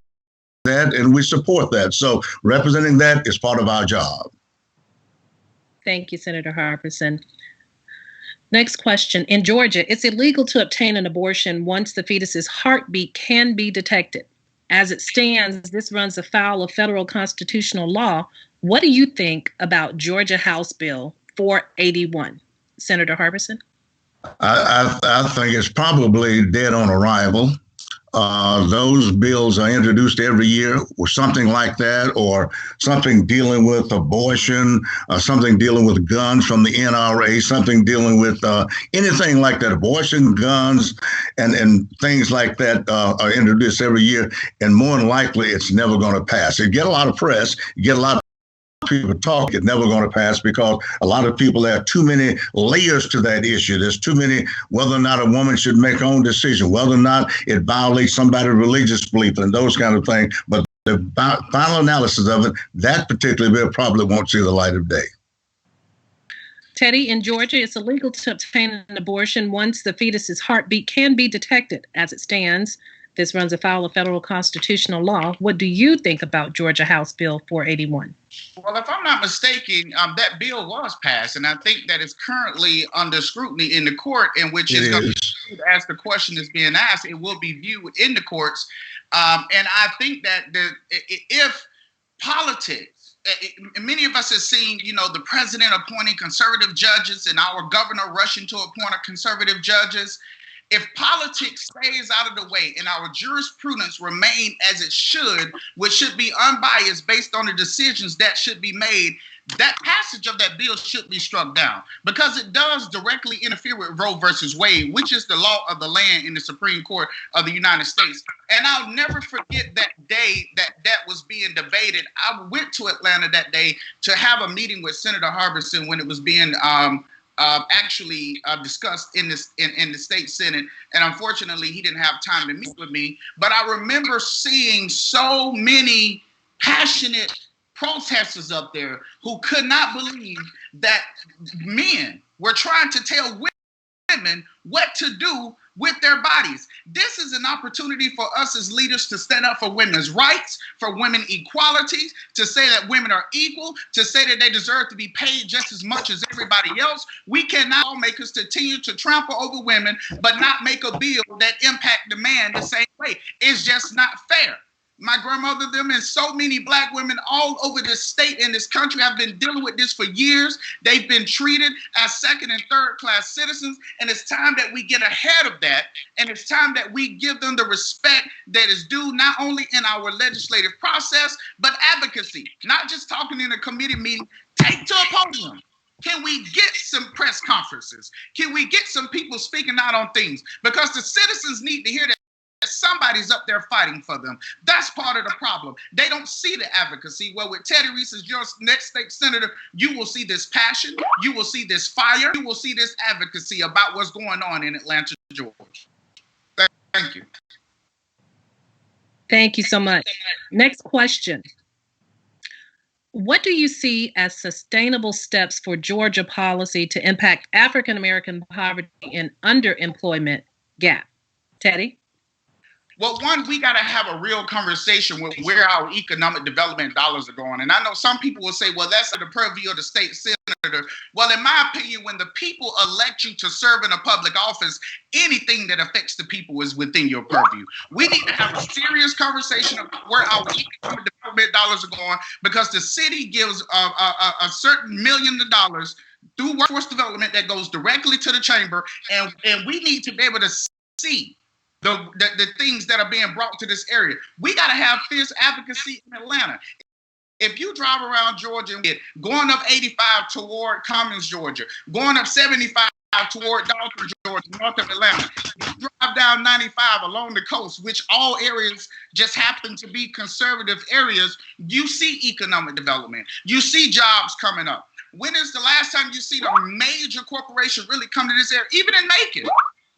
that and we support that. So representing that is part of our job. Thank you, Senator Harbison. Next question. In Georgia, it's illegal to obtain an abortion once the fetus's heartbeat can be detected. As it stands, this runs afoul of federal constitutional law. What do you think about Georgia House Bill 481? Senator Harbison? I think it's probably dead on arrival. Those bills are introduced every year or something like that, or something dealing with abortion, something dealing with guns from the NRA, something dealing with anything like that, abortion, guns, and things like that are introduced every year. And more than likely, it's never going to pass. It get a lot of press, you get a lot of people talk, it's never going to pass because a lot of people, there are too many layers to that issue. There's too many, whether or not a woman should make her own decision, whether or not it violates somebody's religious belief and those kind of things. But the final analysis of it, that particular bill probably won't see the light of day. Teddy, in Georgia, it's illegal to obtain an abortion once the fetus's heartbeat can be detected. As it stands, this runs afoul of federal constitutional law. What do you think about Georgia House Bill 481? Well, if I'm not mistaken, that bill was passed, and I think that it's currently under scrutiny in the court, in which it's going to ask the question that's being asked. It will be viewed in the courts, and I think that if politics, many of us have seen, the president appointing conservative judges and our governor rushing to appoint conservative judges. If politics stays out of the way and our jurisprudence remain as it should, which should be unbiased based on the decisions that should be made, that passage of that bill should be struck down because it does directly interfere with Roe versus Wade, which is the law of the land in the Supreme Court of the United States. And I'll never forget that day that was being debated. I went to Atlanta that day to have a meeting with Senator Harbison when it was being discussed in the state Senate, and unfortunately he didn't have time to meet with me. But I remember seeing so many passionate protesters up there who could not believe that men were trying to tell women what to do with their bodies. This is an opportunity for us as leaders to stand up for women's rights, for women equality, to say that women are equal, to say that they deserve to be paid just as much as everybody else. We cannot lawmakers continue to trample over women, but not make a bill that impact the man the same way. It's just not fair. My grandmother, them, and so many Black women all over this state and this country have been dealing with this for years. They've been treated as second and third class citizens. And it's time that we get ahead of that. And it's time that we give them the respect that is due, not only in our legislative process, but advocacy. Not just talking in a committee meeting. Take to a podium. Can we get some press conferences? Can we get some people speaking out on things? Because the citizens need to hear that somebody's up there fighting for them. That's part of the problem. They don't see the advocacy. Well, with Teddy Reese as your next state senator, you will see this passion, you will see this fire, you will see this advocacy about what's going on in Atlanta, Georgia. Thank you. Thank you so much. Next question. What do you see as sustainable steps for Georgia policy to impact African American poverty and underemployment gap? Teddy? Well, one, we got to have a real conversation with where our economic development dollars are going. And I know some people will say, well, that's the purview of the state senator. Well, in my opinion, when the people elect you to serve in a public office, anything that affects the people is within your purview. We need to have a serious conversation about where our economic development dollars are going, because the city gives a certain $1 million through workforce development that goes directly to the chamber. And we need to be able to see the things that are being brought to this area. We got to have fierce advocacy in Atlanta. If you drive around Georgia, going up 85 toward Cummings, Georgia, going up 75 toward Dalton, Georgia, north of Atlanta, you drive down 95 along the coast, which all areas just happen to be conservative areas, you see economic development. You see jobs coming up. When is the last time you see the major corporation really come to this area? Even in Macon,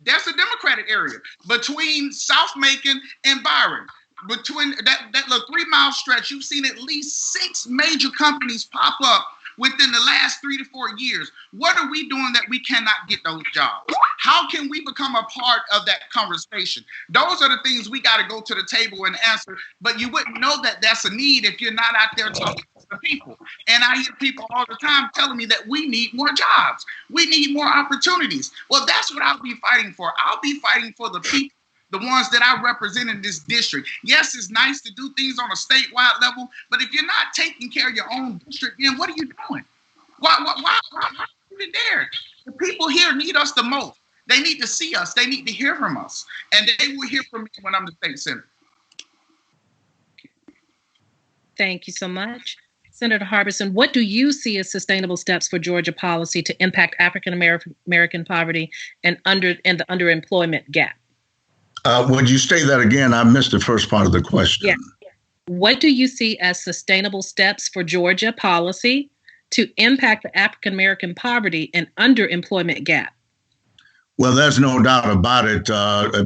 that's a Democratic area. Between South Macon and Byron, between that little 3-mile stretch, you've seen at least 6 major companies pop up within the last 3 to 4 years. What are we doing that we cannot get those jobs? How can we become a part of that conversation? Those are the things we got to go to the table and answer, but you wouldn't know that that's a need if you're not out there talking to the people. And I hear people all the time telling me that we need more jobs. We need more opportunities. Well, that's what I'll be fighting for. I'll be fighting for the people, the ones that I represent in this district. Yes, it's nice to do things on a statewide level, but if you're not taking care of your own district, then what are you doing? Why are you even there? The people here need us the most. They need to see us. They need to hear from us. And they will hear from me when I'm the state senator. Thank you so much. Senator Harbison, what do you see as sustainable steps for Georgia policy to impact African American poverty and the underemployment gap? Would you say that again? I missed the first part of the question. Yeah. What do you see as sustainable steps for Georgia policy to impact the African American poverty and underemployment gap? Well, there's no doubt about it.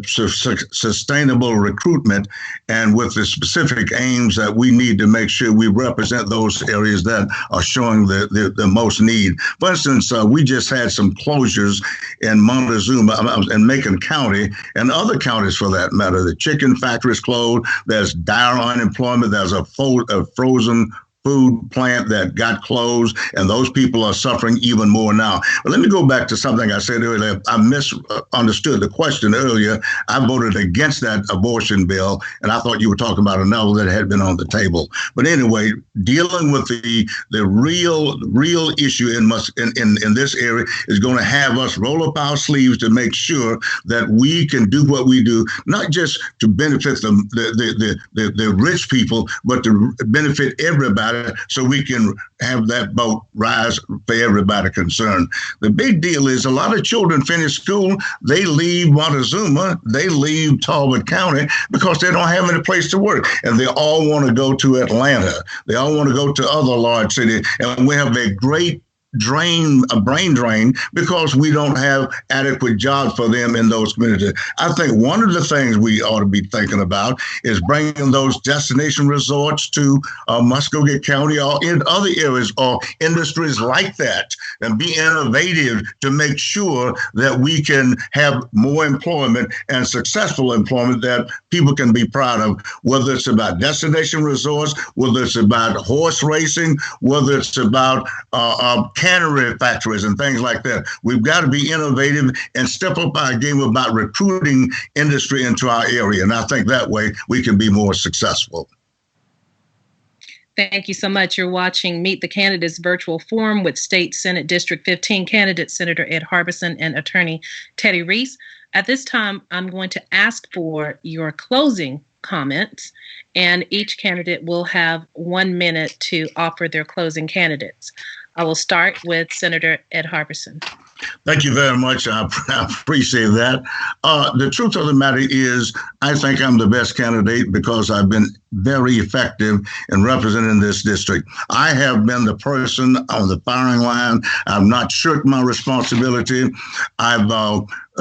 Sustainable recruitment, and with the specific aims that we need to make sure we represent those areas that are showing the most need. For instance, we just had some closures in Montezuma and Macon County and other counties for that matter. The chicken factories closed. There's dire unemployment. There's a frozen food plant that got closed, and those people are suffering even more now. But let me go back to something I said earlier. I misunderstood the question earlier. I voted against that abortion bill, and I thought you were talking about another that had been on the table. But anyway, dealing with the real issue in this area is going to have us roll up our sleeves to make sure that we can do what we do, not just to benefit the rich people, but to benefit everybody, so we can have that boat rise for everybody concerned. The big deal is a lot of children finish school, they leave Montezuma, they leave Talbot County because they don't have any place to work, and they all want to go to Atlanta. They all want to go to other large cities, and we have a great brain drain because we don't have adequate jobs for them in those communities. I think one of the things we ought to be thinking about is bringing those destination resorts to Muskogee County or in other areas or industries like that, and be innovative to make sure that we can have more employment and successful employment that people can be proud of, whether it's about destination resorts, whether it's about horse racing, whether it's about cannery factories and things like that. We've got to be innovative and step up our game about recruiting industry into our area. And I think that way we can be more successful. Thank you so much. You're watching Meet the Candidates virtual forum with State Senate District 15 candidate Senator Ed Harbison and Attorney Teddy Reese. At this time, I'm going to ask for your closing comments, and each candidate will have 1 minute to offer their closing candidates. I will start with Senator Ed Harbison. Thank you very much. I appreciate that. The truth of the matter is, I think I'm the best candidate because I've been very effective in representing this district. I have been the person on the firing line. I've not shirked my responsibility. I've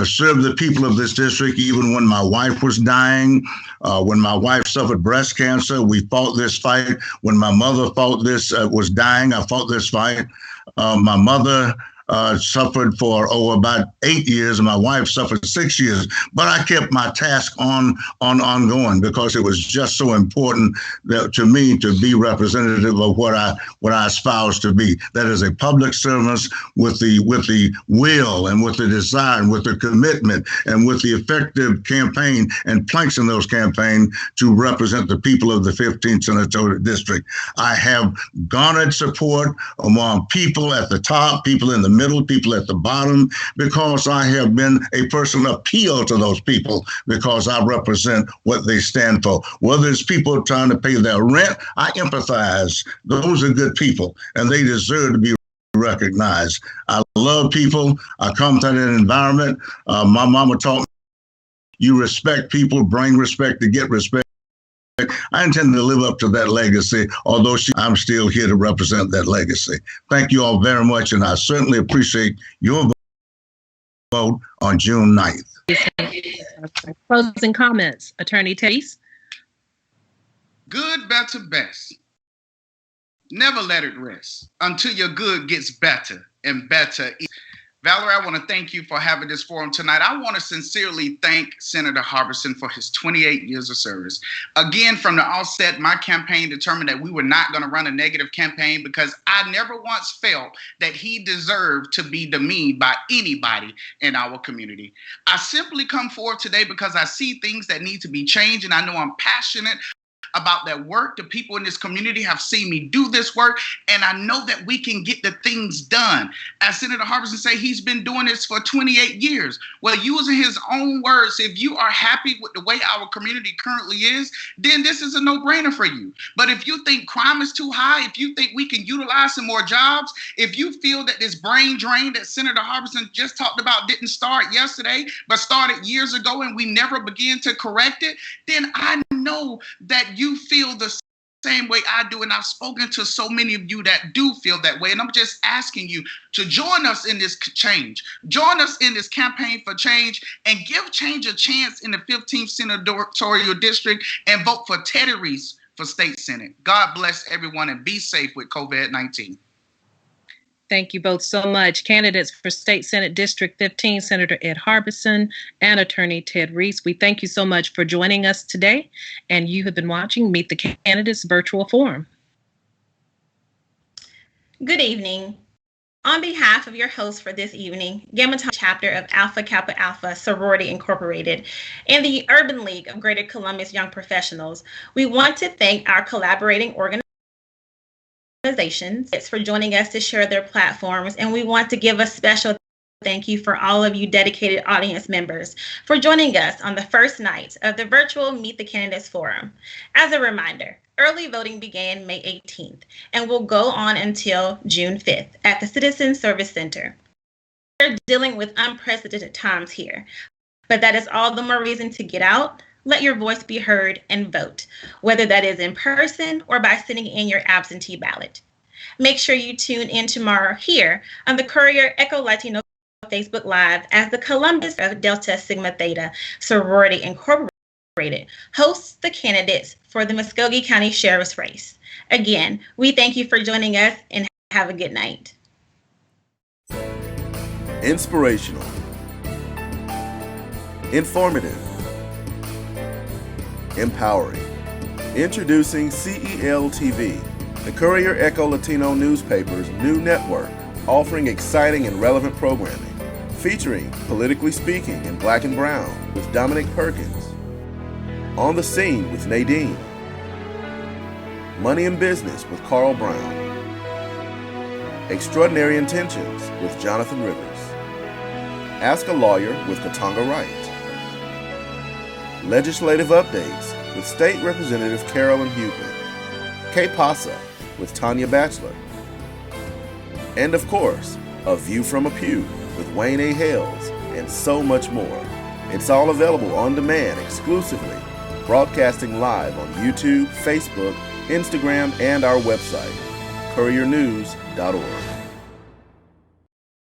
served the people of this district even when my wife was dying. When my wife suffered breast cancer, we fought this fight. When my mother was dying, I fought this fight. My mother suffered for about 8 years, and my wife suffered 6 years. But I kept my task ongoing because it was just so important to me to be representative of what I espouse to be. That is a public service with the will and with the desire and with the commitment and with the effective campaign and planks in those campaigns to represent the people of the 15th Senatorial District. I have garnered support among people at the top, people in the middle, people at the bottom, because I have been a person of appeal to those people because I represent what they stand for. Whether it's people trying to pay their rent, I empathize. Those are good people, and they deserve to be recognized. I love people. I come to that environment. My mama taught me, you respect people, bring respect to get respect. I intend to live up to that legacy, although I'm still here to represent that legacy. Thank you all very much, and I certainly appreciate your vote on June 9th. Closing comments, Attorney Reese. Good, better, best. Never let it rest until your good gets better and better. Valerie, I want to thank you for having this forum tonight. I want to sincerely thank Senator Harbison for his 28 years of service. Again, from the outset, my campaign determined that we were not going to run a negative campaign because I never once felt that he deserved to be demeaned by anybody in our community. I simply come forward today because I see things that need to be changed, and I know I'm passionate about that work. The people in this community have seen me do this work, and I know that we can get the things done. As Senator Harbison said, he's been doing this for 28 years. Well, using his own words, if you are happy with the way our community currently is, then this is a no-brainer for you. But if you think crime is too high, if you think we can utilize some more jobs, if you feel that this brain drain that Senator Harbison just talked about didn't start yesterday, but started years ago and we never began to correct it, then I know that you feel the same way I do, and I've spoken to so many of you that do feel that way, and I'm just asking you to join us in this change. Join us in this campaign for change and give change a chance in the 15th Senatorial District and vote for Teddy Reese for State Senate. God bless everyone and be safe with COVID-19. Thank you both so much. Candidates for State Senate District 15, Senator Ed Harbison and Attorney Ted Reese, we thank you so much for joining us today. And you have been watching Meet the Candidates Virtual Forum. Good evening. On behalf of your host for this evening, Gamma chapter of Alpha Kappa Alpha Sorority Incorporated and the Urban League of Greater Columbus Young Professionals, we want to thank our collaborating organizations for joining us to share their platforms, and we want to give a special thank you for all of you dedicated audience members for joining us on the first night of the virtual Meet the Candidates Forum. As a reminder, early voting began May 18th and will go on until June 5th at the Citizen Service Center. We're dealing with unprecedented times here, but that is all the more reason to get out, let your voice be heard, and vote, whether that is in person or by sending in your absentee ballot. Make sure you tune in tomorrow here on the Courier Echo Latino Facebook Live as the Columbus of Delta Sigma Theta Sorority Incorporated hosts the candidates for the Muskogee County Sheriff's race. Again, we thank you for joining us and have a good night. Inspirational, informative, empowering. Introducing CEL TV, the Courier Echo Latino newspaper's new network, offering exciting and relevant programming, featuring Politically Speaking in Black and Brown with Dominic Perkins, On the Scene with Nadine, Money and Business with Carl Brown, Extraordinary Intentions with Jonathan Rivers, Ask a Lawyer with Katanga Wright, Legislative Updates with State Representative Carolyn Huebman, K-Pasa with Tanya Batchelor, and of course, A View from a Pew with Wayne A. Hales, and so much more. It's all available on demand exclusively, broadcasting live on YouTube, Facebook, Instagram, and our website, couriernews.org.